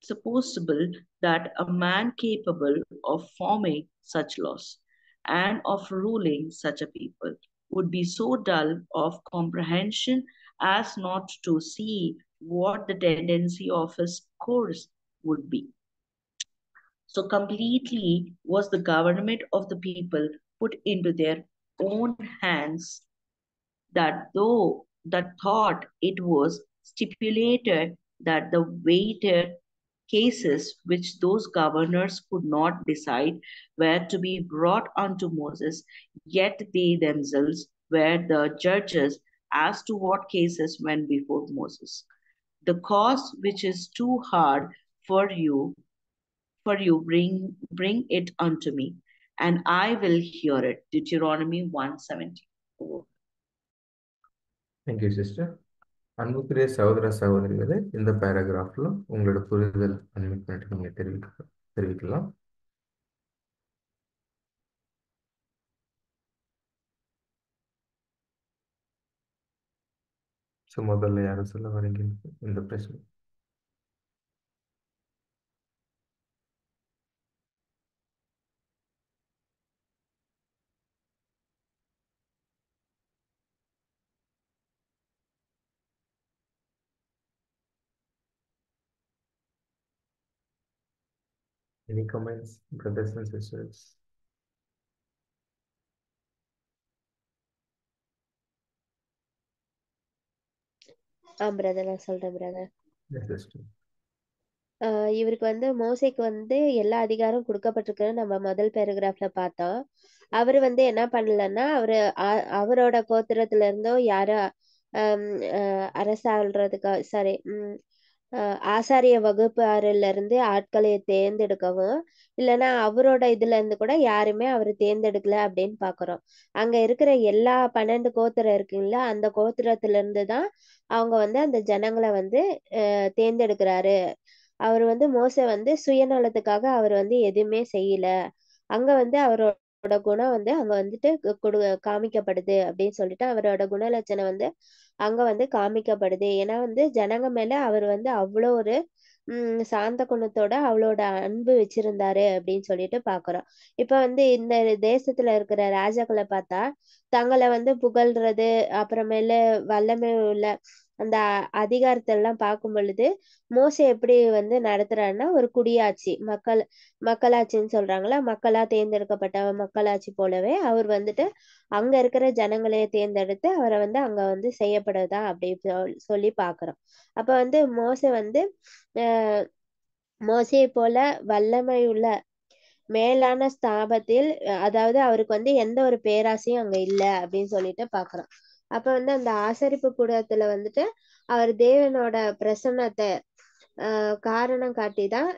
supposable that a man capable of forming such laws and of ruling such a people would be so dull of comprehension as not to see what the tendency of his course would be. So completely was the government of the people put into their own hands, that though that thought it was stipulated that the weighted cases which those governors could not decide were to be brought unto Moses, yet they themselves were the judges as to what cases went before Moses. The cause which is too hard for you bring it unto me, and I will hear it. Deuteronomy 1:17. Thank you sister. அன்புக்குரிய சகோதர சகோதரிகளே, இந்த பேராகிராஃப்ல உங்களோட புரிதல் unmute பண்ணிட்டு நீங்க தெரிவிக்கலாம். So முதல்ல யாரும் சொல்ல வரீங்க இந்த பிரச்சனை? Any comments, brothers and sisters? Brother நான் சொல்றேன் பிரதர். Yes, sister. இவருக்கு வந்து மோசேக்கு வந்து எல்லா அதிகாரம் கொடுக்கப்பட்டிருக்குன்னு நம்ம முதல் பேராகிராஃப்ல பார்த்தோம். அவரு வந்து என்ன பண்ணலன்னா அவரோட கோத்திரத்துல இருந்தோ யாரும் அரசாள்றதுக்கு சாரி ஆசாரிய வகுப்பாறுல இருந்து ஆட்களை தேர்ந்தெடுக்கவும் இல்லைன்னா அவரோட இதுல இருந்து கூட யாருமே அவர் தேர்ந்தெடுக்கல அப்படின்னு பாக்குறோம். அங்க இருக்கிற எல்லா 12 கோத்திரம் இருக்குங்களா, அந்த கோத்திரத்துல இருந்து தான் அவங்க வந்து அந்த ஜனங்களை வந்து தேர்ந்தெடுக்கிறாரு. அவர் வந்து மோசே வந்து சுயநலத்துக்காக அவர் வந்து எதுவுமே செய்யல. அங்க வந்து அவரோட குணம் வந்து அங்க வந்துட்டு காமிக்கப்படுது அப்படின்னு சொல்லிட்டு அவரோட குணலட்சணம் வந்து அங்க வந்து காமிக்கப்படுது. ஏன்னா வந்து ஜனங்க மேல அவர் வந்து அவ்வளோ ஒரு சாந்த குணத்தோட அவளோட அன்பு வச்சிருந்தாரு அப்படின்னு சொல்லிட்டு பாக்குறோம். இப்ப வந்து இந்த தேசத்துல இருக்கிற ராஜாக்களை பார்த்தா தங்களை வந்து புகழ்றது, அப்புறமேல வல்லமை உள்ள அந்த அதிகாரத்தை எல்லாம் பார்க்கும் பொழுது மோசே எப்படி வந்து நடத்துறாருன்னா ஒரு குடியாட்சி மக்களாட்சின்னு சொல்றாங்களா, மக்களா தேர்ந்தெடுக்கப்பட்ட மக்களாட்சி போலவே அவர் வந்துட்டு அங்க இருக்கிற ஜனங்களையே தேர்ந்தெடுத்து அவரை வந்து அங்க வந்து செய்யப்படுதா அப்படி சொல்லி பாக்குறோம். அப்ப வந்து மோசே வந்து மோசே போல வல்லமை உள்ள மேலான ஸ்தாபத்தில் அதாவது அவருக்கு வந்து எந்த ஒரு பேராசையும் அங்க இல்ல அப்படின்னு சொல்லிட்டு பாக்குறோம். அப்ப வந்து அந்த ஆசரிப்பு கூடத்துல வந்துட்டு அவர் தேவனோட பிரசன்னத்தை காரணம் காட்டிதான்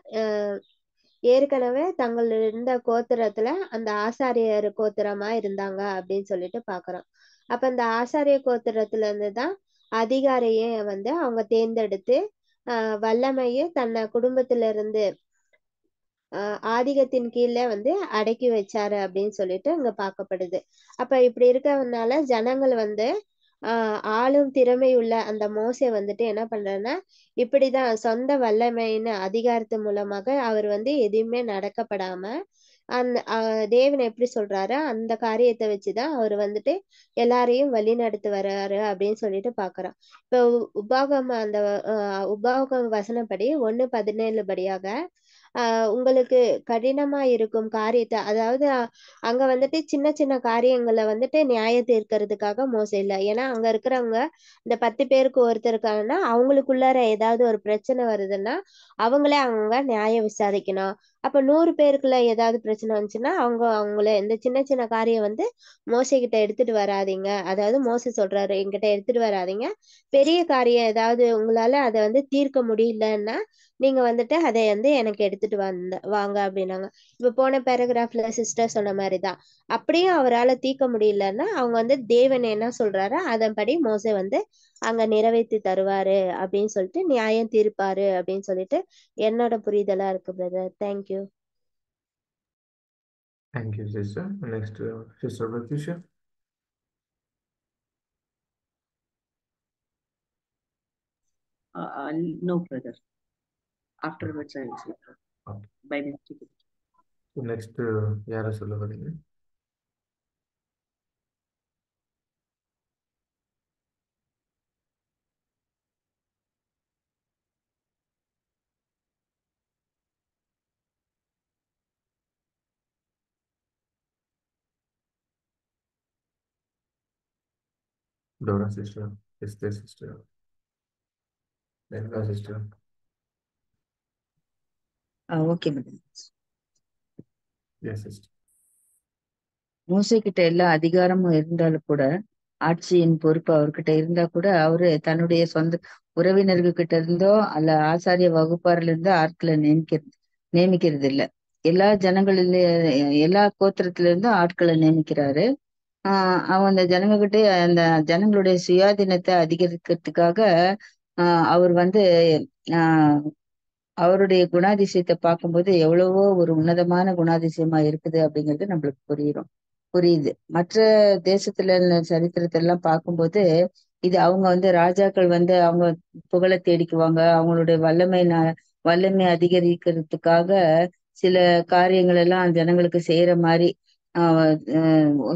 ஏற்கனவே தங்கள் இருந்த கோத்திரத்துல அந்த ஆசாரியர் கோத்திரமா இருந்தாங்க அப்படின்னு சொல்லிட்டு பாக்குறோம். அப்ப அந்த ஆசாரிய கோத்திரத்துல இருந்துதான் அதிகாரியை வந்து அவங்க தேர்ந்தெடுத்து வல்லமையும் தன்னை குடும்பத்துல இருந்து ஆதிக்கத்தின் கீழே வந்து அடக்கி வச்சாரு அப்படின்னு சொல்லிட்டு அங்க பார்க்கப்படுது. அப்ப இப்படி இருக்கறதுனால ஜனங்கள் வந்து ஆளும் திறமை உள்ள அந்த மோசே வந்துட்டு என்ன பண்றாருன்னா இப்படிதான் சொந்த வல்லமைன்னு அதிகாரத்து மூலமாக அவர் வந்து எதுவுமே நடக்கப்படாம அந்த தேவன் எப்படி சொல்றாரு அந்த காரியத்தை வச்சுதான் அவர் வந்துட்டு எல்லாரையும் வழி நடத்தி வர்றாரு அப்படின்னு சொல்லிட்டு பாக்குறோம். இப்போ உபாகம அந்த உபாகம வசனப்படி 1:17 படியாக உங்களுக்கு கடினமா இருக்கும் காரியத்தை அதாவது அங்க வந்துட்டு சின்ன சின்ன காரியங்களை வந்துட்டு நியாய தீர்க்கறதுக்காக மோசம் இல்லை. ஏன்னா அங்க இருக்கிறவங்க இந்த 10 பேருக்கு ஒருத்தருக்காங்கன்னா அவங்களுக்குள்ளார ஏதாவது ஒரு பிரச்சனை வருதுன்னா அவங்களே அவங்க நியாயம் விசாரிக்கணும். அப்ப 100 பேருக்குள்ள ஏதாவது பிரச்சனை வந்துச்சுன்னா அவங்கள இந்த சின்ன சின்ன காரியம் வந்து மோசை கிட்ட எடுத்துட்டு வராதீங்க. அதாவது மோசை சொல்றாரு என்கிட்ட எடுத்துட்டு வராதீங்க. பெரிய காரியம் ஏதாவது உங்களால அதை வந்து தீர்க்க முடியலன்னா நீங்க வந்துட்டு அதை வந்து எனக்கு எடுத்துட்டு வாங்க அப்படின்னாங்க. இப்ப போன பேராகிராஃப்ல சிஸ்டர் சொன்ன மாதிரிதான் அப்படியும் அவரால் தீர்க்க முடியலன்னா அவங்க வந்து தேவன் என்ன சொல்றாரு அதன்படி மோசை வந்து அங்க நிறைவேற்றி தருவாரு அப்படின்னு சொல்லிட்டு நியாயம் தீர்ப்பாரு அப்படின்னு சொல்லிட்டு என்னோட புரிதலா இருக்கு brother. Thank you. Thank you sister. Next sister Prathyusha. No, brother. Afterwards, I will say. Okay. By mistake. Next யாரை சொல்ல வரீங்க? Dora sister, Esther sister, Lenka sister. Okay madam. Yes sister. மோசே கிட்ட எல்லா அதிகாரமும் இருந்தாலும் கூட ஆட்சியின் பொறுப்பு அவர்கிட்ட இருந்தா கூட அவரு தன்னுடைய சொந்த உறவினர்கள் கிட்ட இருந்தோ அல்ல ஆசாரிய வகுப்பாரில இருந்தோ ஆட்களை நியமிக்கிறது இல்ல. எல்லா ஜனங்களில எல்லா கோத்திரத்துல இருந்தும் ஆட்களை நியமிக்கிறாரு. அவன் அந்த ஜனங்ககிட்ட அந்த ஜனங்களுடைய சுயாதீனத்தை அதிகரிக்கிறதுக்காக அவர் வந்து அவருடைய குணாதிசயத்தை பார்க்கும்போது எவ்வளவோ ஒரு உன்னதமான குணாதிசயமா இருக்குது அப்படிங்கிறது நம்மளுக்கு புரியுது. மற்ற தேசத்துல சரித்திரத்தை எல்லாம் பார்க்கும்போது இது அவங்க வந்து ராஜாக்கள் வந்து அவங்க புகழை தேடிக்குவாங்க. அவங்களுடைய வல்லமை அதிகரிக்கிறதுக்காக சில காரியங்கள் எல்லாம் ஜனங்களுக்கு செய்யற மாதிரி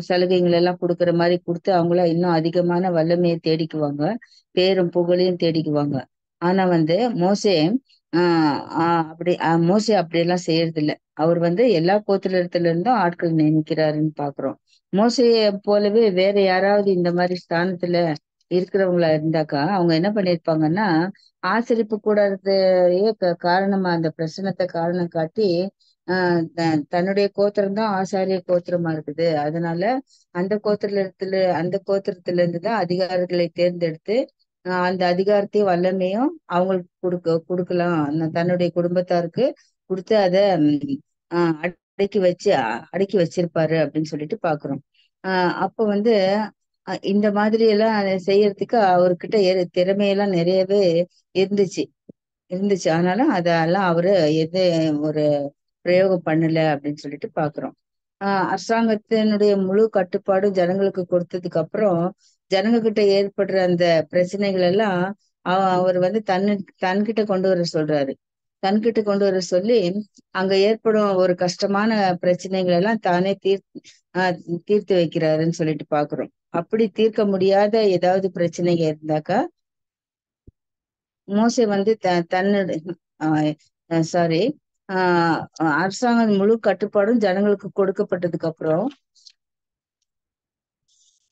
சலுகைகள் எல்லாம் கொடுக்கற மாதிரி கொடுத்து அவங்கள இன்னும் அதிகமான வல்லமையை தேடிக்குவாங்க, பேரும் புகழையும் தேடிக்குவாங்க. ஆனா வந்து மோசே மோசே அப்படியெல்லாம் செய்யறது இல்ல. அவர் வந்து எல்லா கோத்திரத்துல இருந்தும் ஆட்கள் நியமிக்கிறாருன்னு பாக்குறோம். மோசைய போலவே வேற யாராவது இந்த மாதிரி ஸ்தானத்துல இருக்கிறவங்களா இருந்தாக்கா அவங்க என்ன பண்ணிருப்பாங்கன்னா ஆசரிப்பு கூடாரத்தையே காரணமா அந்த பிரச்சனத்தை காரணம் காட்டி தன்னுடைய கோத்திரம் தான் ஆசாரிய கோத்திரமா இருக்குது, அதனால அந்த கோத்திரத்துல இருந்துதான் அதிகாரிகளை தேர்ந்தெடுத்து அந்த அதிகாரத்தையும் வல்லமையும் அவங்களுக்கு கொடுக்கலாம், தன்னுடைய குடும்பத்தாருக்கு கொடுத்து அதை அடக்கி வச்சிருப்பாரு அப்படின்னு சொல்லிட்டு பாக்குறோம். அப்ப வந்து இந்த மாதிரி எல்லாம் செய்யறதுக்கு அவர்கிட்ட திறமையெல்லாம் நிறையவே இருந்துச்சு. ஆனாலும் அதெல்லாம் அவரு எது ஒரு பிரயோகம் பண்ணல அப்படின்னு சொல்லிட்டு பாக்குறோம். அரசாங்கத்தினுடைய முழு கட்டுப்பாடும் ஜனங்களுக்கு கொடுத்ததுக்கு அப்புறம் ஜனங்க கிட்ட ஏற்படுற அந்த பிரச்சனைகள் எல்லாம் அவர் வந்து தன்கிட்ட கொண்டு வர சொல்றாரு. தன்கிட்ட கொண்டு வர சொல்லி அங்க ஏற்படும் ஒரு கஷ்டமான பிரச்சனைகள் எல்லாம் தானே தீர்த்து வைக்கிறாருன்னு சொல்லிட்டு பாக்குறோம். அப்படி தீர்க்க முடியாத ஏதாவது பிரச்சனைங்க இருந்தாக்கா மோசே வந்து அரசாங்க முழு கட்டுப்பாடும் ஜனங்களுக்கு கொடுக்கப்பட்டதுக்கு அப்புறம்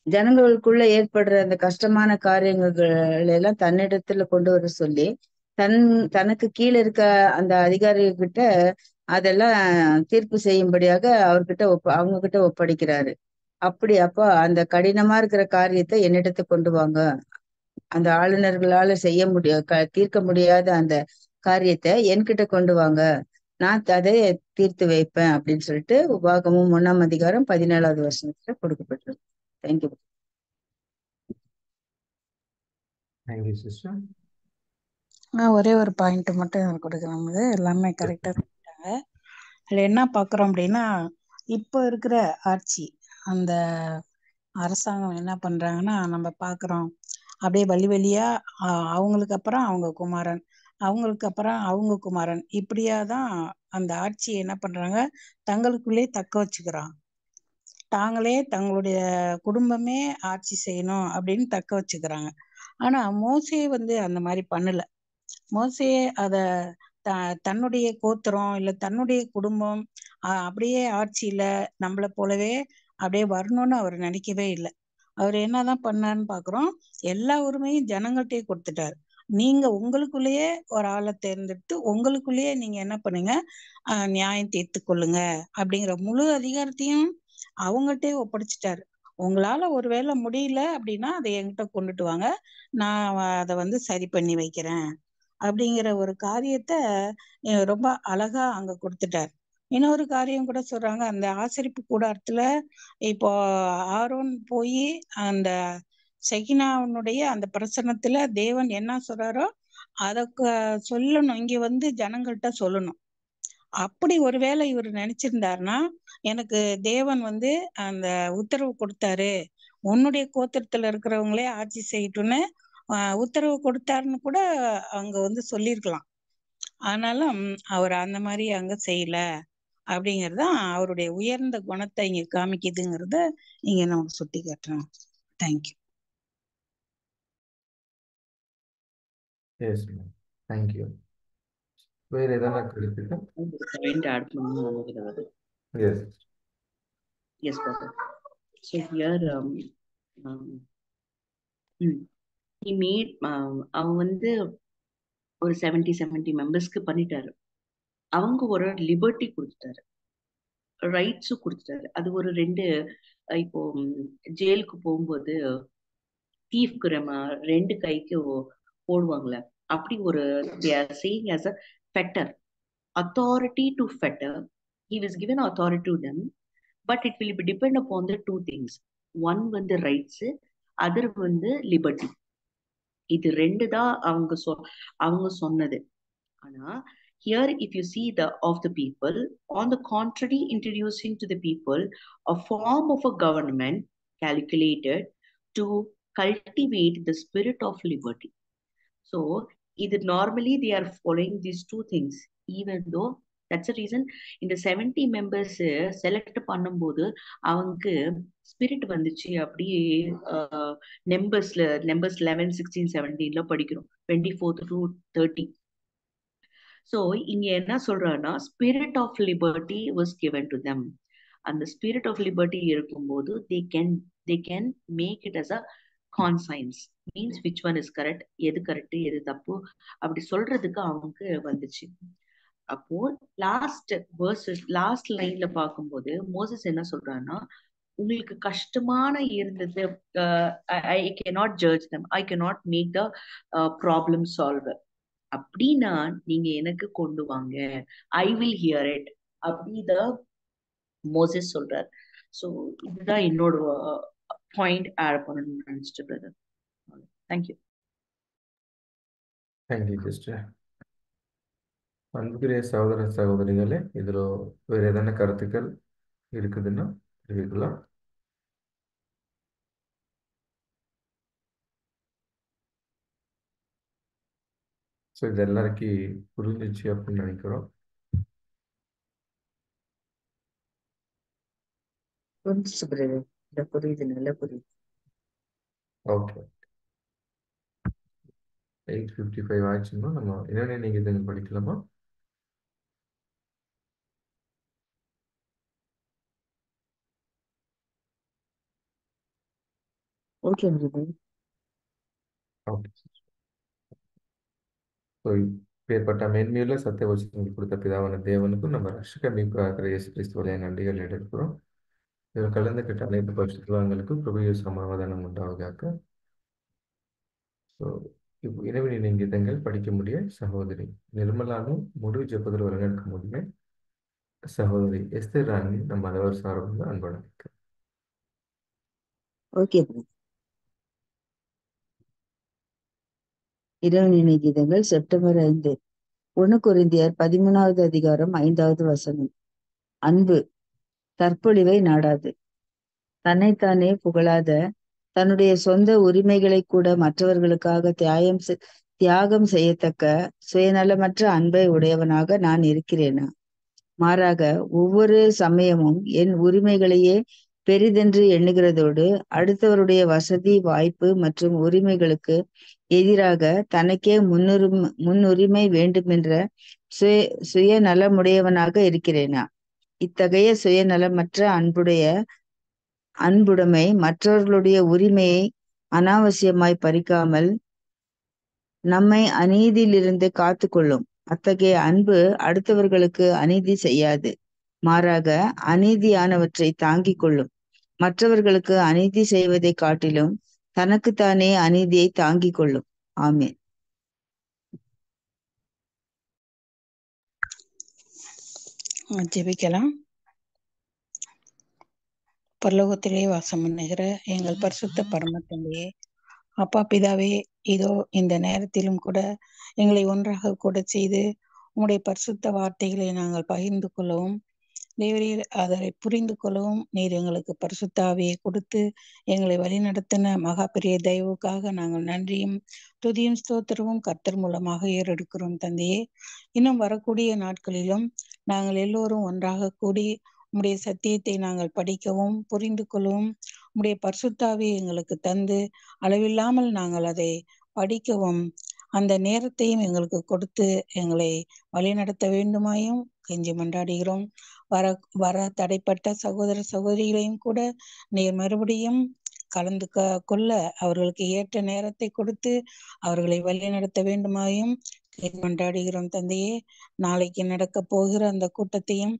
ஜனங்களுக்குள்ள ஏற்படுற அந்த கஷ்டமான காரியங்கள் எல்லாம் தன்னிடத்துல கொண்டு வர சொல்லி தனக்கு கீழே இருக்க அந்த அதிகாரிகிட்ட அதெல்லாம் தீர்ப்பு செய்யும்படியாக அவங்க கிட்ட ஒப்படைக்கிறாரு. அப்போ அந்த கடினமா இருக்கிற காரியத்தை என்னிடத்து கொண்டு வாங்க, அந்த ஆளுநர்களால தீர்க்க முடியாத அந்த காரியத்தை என்கிட்ட கொண்டு வாங்க, நான் அதை தீர்த்து வைப்பேன் அப்படின்னு சொல்லிட்டு உபாகமும் 1 அதிகாரம் 17 கொடுக்கப்பட்டிருக்கு. தேங்க்யூ. Thank you sister. ஒரே ஒரு பாயிண்ட் மட்டும் கொடுக்குறோம். எல்லாமே கரெக்டா சொல்லிட்டாங்க. அதுல என்ன பாக்குறோம் அப்படின்னா, இப்போ இருக்கிற ஆட்சி அந்த அரசாங்கம் என்ன பண்றாங்கன்னா நம்ம பாக்குறோம், அப்படியே வழி வழியா அவங்களுக்கு அப்புறம் அவங்க குமாரன், அவங்களுக்கு அப்புறம் அவங்க குமாரன், இப்படியாதான் அந்த ஆட்சியை என்ன பண்றாங்க, தங்களுக்குள்ளே தக்க வச்சுக்கிறாங்க. தாங்களே தங்களுடைய குடும்பமே ஆட்சி செய்யணும் அப்படின்னு தக்க வச்சுக்கிறாங்க. ஆனா மோசே அந்த மாதிரி பண்ணல. மோசே அத தன்னுடைய கோத்திரம் இல்ல தன்னுடைய குடும்பம் அப்படியே ஆட்சியில நம்மள போலவே அப்படியே வரணும்னு அவர் நினைக்கவே இல்லை. அவர் என்னதான் பண்ணாருன்னு பாக்குறோம், எல்லா உரிமையும் ஜனங்கள்டே கொடுத்துட்டாரு. நீங்க உங்களுக்குள்ளேயே ஒரு ஆளை தேர்ந்தெடுத்து உங்களுக்குள்ளேயே நீங்க என்ன பண்ணுங்க, நியாயம் தீர்த்து கொள்ளுங்க அப்படிங்கிற முழு அதிகாரத்தையும் அவங்கள்ட்டே ஒப்படைச்சிட்டாரு. உங்களால ஒருவேளை முடியல அப்படின்னா அதை என்கிட்ட கொண்டுட்டு வாங்க, நான் அதை சரி பண்ணி வைக்கிறேன் அப்படிங்கிற ஒரு காரியத்தை ரொம்ப அழகா அங்க கொடுத்துட்டார். இன்னொரு காரியம் கூட சொல்றாங்க, அந்த ஆசரிப்பு கூடாரத்துல இப்போ ஆரோன் போய் அந்த செகினாவுடைய அந்த பிரசன்னத்துல தேவன் என்ன சொல்றாரோ அத சொல்லணும், இங்க ஜனங்கள்கிட்ட சொல்லணும். அப்படி ஒருவேளை இவர் நினைச்சிருந்தாருன்னா, எனக்கு தேவன் அந்த உத்தரவு கொடுத்தாரு, உன்னுடைய கோத்திரத்துல இருக்கிறவங்களே ஆட்சி செய்யட்டும்னு உத்தரவு கொடுத்தாருன்னு கூட அங்க சொல்லியிருக்கலாம். ஆனாலும் அவர் அந்த மாதிரி அங்க செய்யல அப்படிங்கறத அவருடைய உயர்ந்த குணத்தை இங்க காமிக்குதுங்கிறத இங்க நமக்கு சுட்டி காட்டுறோம். தேங்க்யூ. Yes ma'am, thank you. வேற எதனா கருத்துக்கா? பாயிண்ட் ஆட் பண்ணணும்னு நினைக்கிறேன். Yes Yes, brother. So here, he made அவன் ஒரு 70 மெம்பர்ஸ்க்கு பண்ணிட்டாரு. அவங்க ஒரு லிபர்ட்டி கொடுத்துட்டாரு, ரைட்ஸும் கொடுத்துட்டாரு. அது ஒரு 2 இப்போ ஜெயிலுக்கு போகும்போது தீஃப்க்கு 2 கைக்கு போடுவாங்களே, அப்படி ஒரு they are saying as a fetter, authority to fetter. He was given authority to them, but it will be depend upon the 2 things. One rights, other liberty. இது 2 தான் அவங்க சொன்னது. ஆனா here if you see of the people, on the contrary, introducing to the people a form of a government calculated to cultivate the spirit of liberty. So either normally they are following these 2 things, even though that's the reason in the 70 members select பண்ணும்போது அவங்க spirit வந்துச்சு. அப்படி numbers 11, 16, 17 படிக்கிறோம், 24 to 30. So இங்க என்ன சொல்றாருன்னா, spirit of liberty was given to them. அந்த spirit of liberty இருக்கும்போது they can make it as a conscience, means which one is correct, எது கரெக்ட் எது தப்பு அப்படி சொல்றதுக்கு அவங்க வந்துச்சு. அப்போ லாஸ்ட் லைன்ல பார்க்கும்போது மோசஸ் என்ன சொல்றாருன்னா, உங்களுக்கு கஷ்டமான இருந்தது, ஐ cannot judge them, I cannot make the problem solver. அப்படின்னா நீங்க எனக்கு கொண்டு வாங்க, ஐ வில் ஹியர் இட் அப்படிதான் மோசஸ் சொல்றார். ஸோ இதுதான் என்னோட பாயிண்ட் ஆட் பண்ணணும்னு நினைச்சிட்டு பிரதர். தேங்க்யூ. Thank you sister. அன்புக்குரிய சகோதர சகோதரிகளே, இதுல வேற ஏதான கருத்துக்கள் இருக்குதுன்னா தெரிவிக்கலாம். ஸோ இது எல்லாருக்கும் புரிஞ்சிச்சு அப்படின்னு நினைக்கிறோம். புரிஞ்சுச்சு பிரதர், புரியுது, நல்லா புரியுது. ஓகே, 8:55 ஆச்சுன்னா நம்ம என்னென்ன நீங்க இதை படிக்கலாமா? Okay brother. ஓகே. ஸோ பேர்பட்ட மேன்மையுள்ள சத்திய வசனங்கள் கொடுத்த பிதாவான தேவனுக்கும் நம்ம ரட்சக மீட்பராகிற இயேசு கிறிஸ்துவின் நன்றிகள் எடுக்கிறோம். இதில் கலந்துகிட்ட அனைத்து பரிசுத்தவான்களுக்கும் கிருபையும் சமாதானம் உண்டாவதாக. ஸோ இறைவனின் இங்கிதங்கள் படிக்க முடிய சகோதரி நிர்மலானும் முடிவு ஜெபத்தில் வழிநடக்க முடிய சகோதரி எஸ்தர் ராணி நம்ம அளவர் சார்பாக அன்போடு இருக்கிறோம். ஓகே. இறைவனின் கீதங்கள் செப்டம்பர் 5. 1 கொரிந்தியர் 13வது அதிகாரம் 5வது வசனம். அன்பு தற்பொழிவை நாடாது, தன்னைத்தானே புகழாத, தன்னுடைய சொந்த உரிமைகளை கூட மற்றவர்களுக்காக தியாகம் செய்யத்தக்க சுயநலமற்ற அன்பை உடையவனாக நான் இருக்கிறேனா? மாறாக ஒவ்வொரு சமயமும் என் உரிமைகளையே பெரிதென்று எண்ணுகிறதோடு அடுத்தவருடைய வசதி, வாய்ப்பு மற்றும் உரிமைகளுக்கு எதிராக தனக்கே முன்னுரிமை வேண்டுமென்ற சுயநலமுடையவனாக இருக்கிறேனா? இத்தகைய சுயநலமற்ற அன்புடைமை மற்றவர்களுடைய உரிமையை அனாவசியமாய் பறிக்காமல் நம்மை அநீதியிலிருந்து காத்து கொள்ளும். அத்தகைய அன்பு அடுத்தவர்களுக்கு அநீதி செய்யாது, மாறாக அநீதியானவற்றை தாங்கிக் கொள்ளும். மற்றவர்களுக்கு அநீதி செய்வதை காட்டிலும் தனக்குத்தானே அநீதியை தாங்கிக் கொள்ளும். ஆமென். ஜெபிக்கலாம். பரலோகத்திலே வாசம் பண்ணுகிற எங்கள் பரிசுத்த பரம தந்தையே, அப்பா பிதாவே, இதோ இந்த நேரத்திலும் கூட எங்களை ஒன்றாக கூட செய்து உங்களுடைய பரிசுத்த வார்த்தைகளை நாங்கள் பகிர்ந்து கொள்ளவும், தேவரீர் அதை புரிந்து கொள்ளவும் நீர் எங்களுக்கு பரிசுத்த ஆவியை கொடுத்து எங்களை வழிநடத்தின மகா பெரிய தயவுக்காக நாங்கள் நன்றியும் துதியும் ஸ்தோத்திரமும் கர்த்தர் மூலமாக ஏறெடுக்கிறோம் தந்தையே. இன்னும் வரக்கூடிய நாட்களிலும் நாங்கள் எல்லோரும் ஒன்றாக கூடி உம்முடைய சத்தியத்தை நாங்கள் படிக்கவும் புரிந்து கொள்ளவும் உம்முடைய பரிசுத்தாவியை எங்களுக்கு தந்து அளவில்லாமல் நாங்கள் அதை படிக்கவும் அந்த நேரத்தையும் எங்களுக்கு கொடுத்து எங்களை வழிநடத்த வேண்டுமாயும் கெஞ்சி மன்றாடுகிறோம். வர தடைப்பட்ட சகோதர சகோதரிகளையும் கூட நீர் மறுபடியும் கலந்து கொள்ள அவர்களுக்கு ஏற்ற நேரத்தை கொடுத்து அவர்களை வழிநடத்த வேண்டுமாயும் மன்றாடுகிறோம் தந்தையே. நாளைக்கு நடக்க போகிற அந்த கூட்டத்தையும்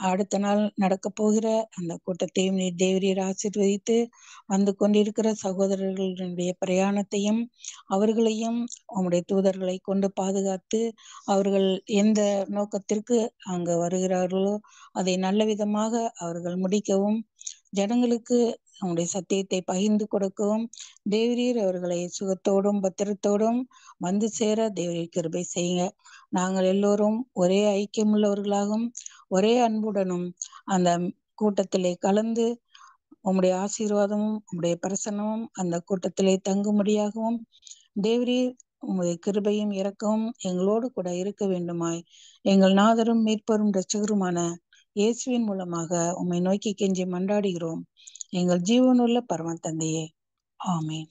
அடுத்த நாள் நடக்க போகிற அந்த கூட்டத்தையும் நீர் தேவரீர் ஆசீர்வதித்து வந்து கொண்டிருக்கிற சகோதரர்களுடைய பிரயாணத்தையும் அவர்களையும் உம்முடைய தூதர்களை கொண்டு பாதுகாத்து அவர்கள் எந்த நோக்கத்திற்கு அங்கு வருகிறார்களோ அதை நல்ல விதமாக அவர்கள் முடிக்கவும், ஜனங்களுக்கு அவனுடைய சத்தியத்தை பகிர்ந்து கொடுக்கவும் தேவரீர் அவர்களை சுகத்தோடும் பத்திரத்தோடும் வந்து சேர தேவரீர் கிருபை செய்யுங்க. நாங்கள் எல்லோரும் ஒரே ஐக்கியமுள்ளவர்களாகவும் ஒரே அன்புடனும் அந்த கூட்டத்திலே கலந்து உம்முடைய ஆசீர்வாதமும் உம்முடைய பிரசன்னமும் அந்த கூட்டத்திலே தங்கும்படியாகவும் தேவரீர் உம்முடைய கிருபையும் இரக்கமும் எங்களோடு கூட இருக்க வேண்டுமாய் எங்கள் நாதரும் மீட்பரும் இரட்சகருமான இயேசுவின் மூலமாக உம்மை நோக்கி கெஞ்சி மன்றாடுகிறோம் எங்கள் ஜீவனுள்ள பரம தந்தையே. ஆமென்.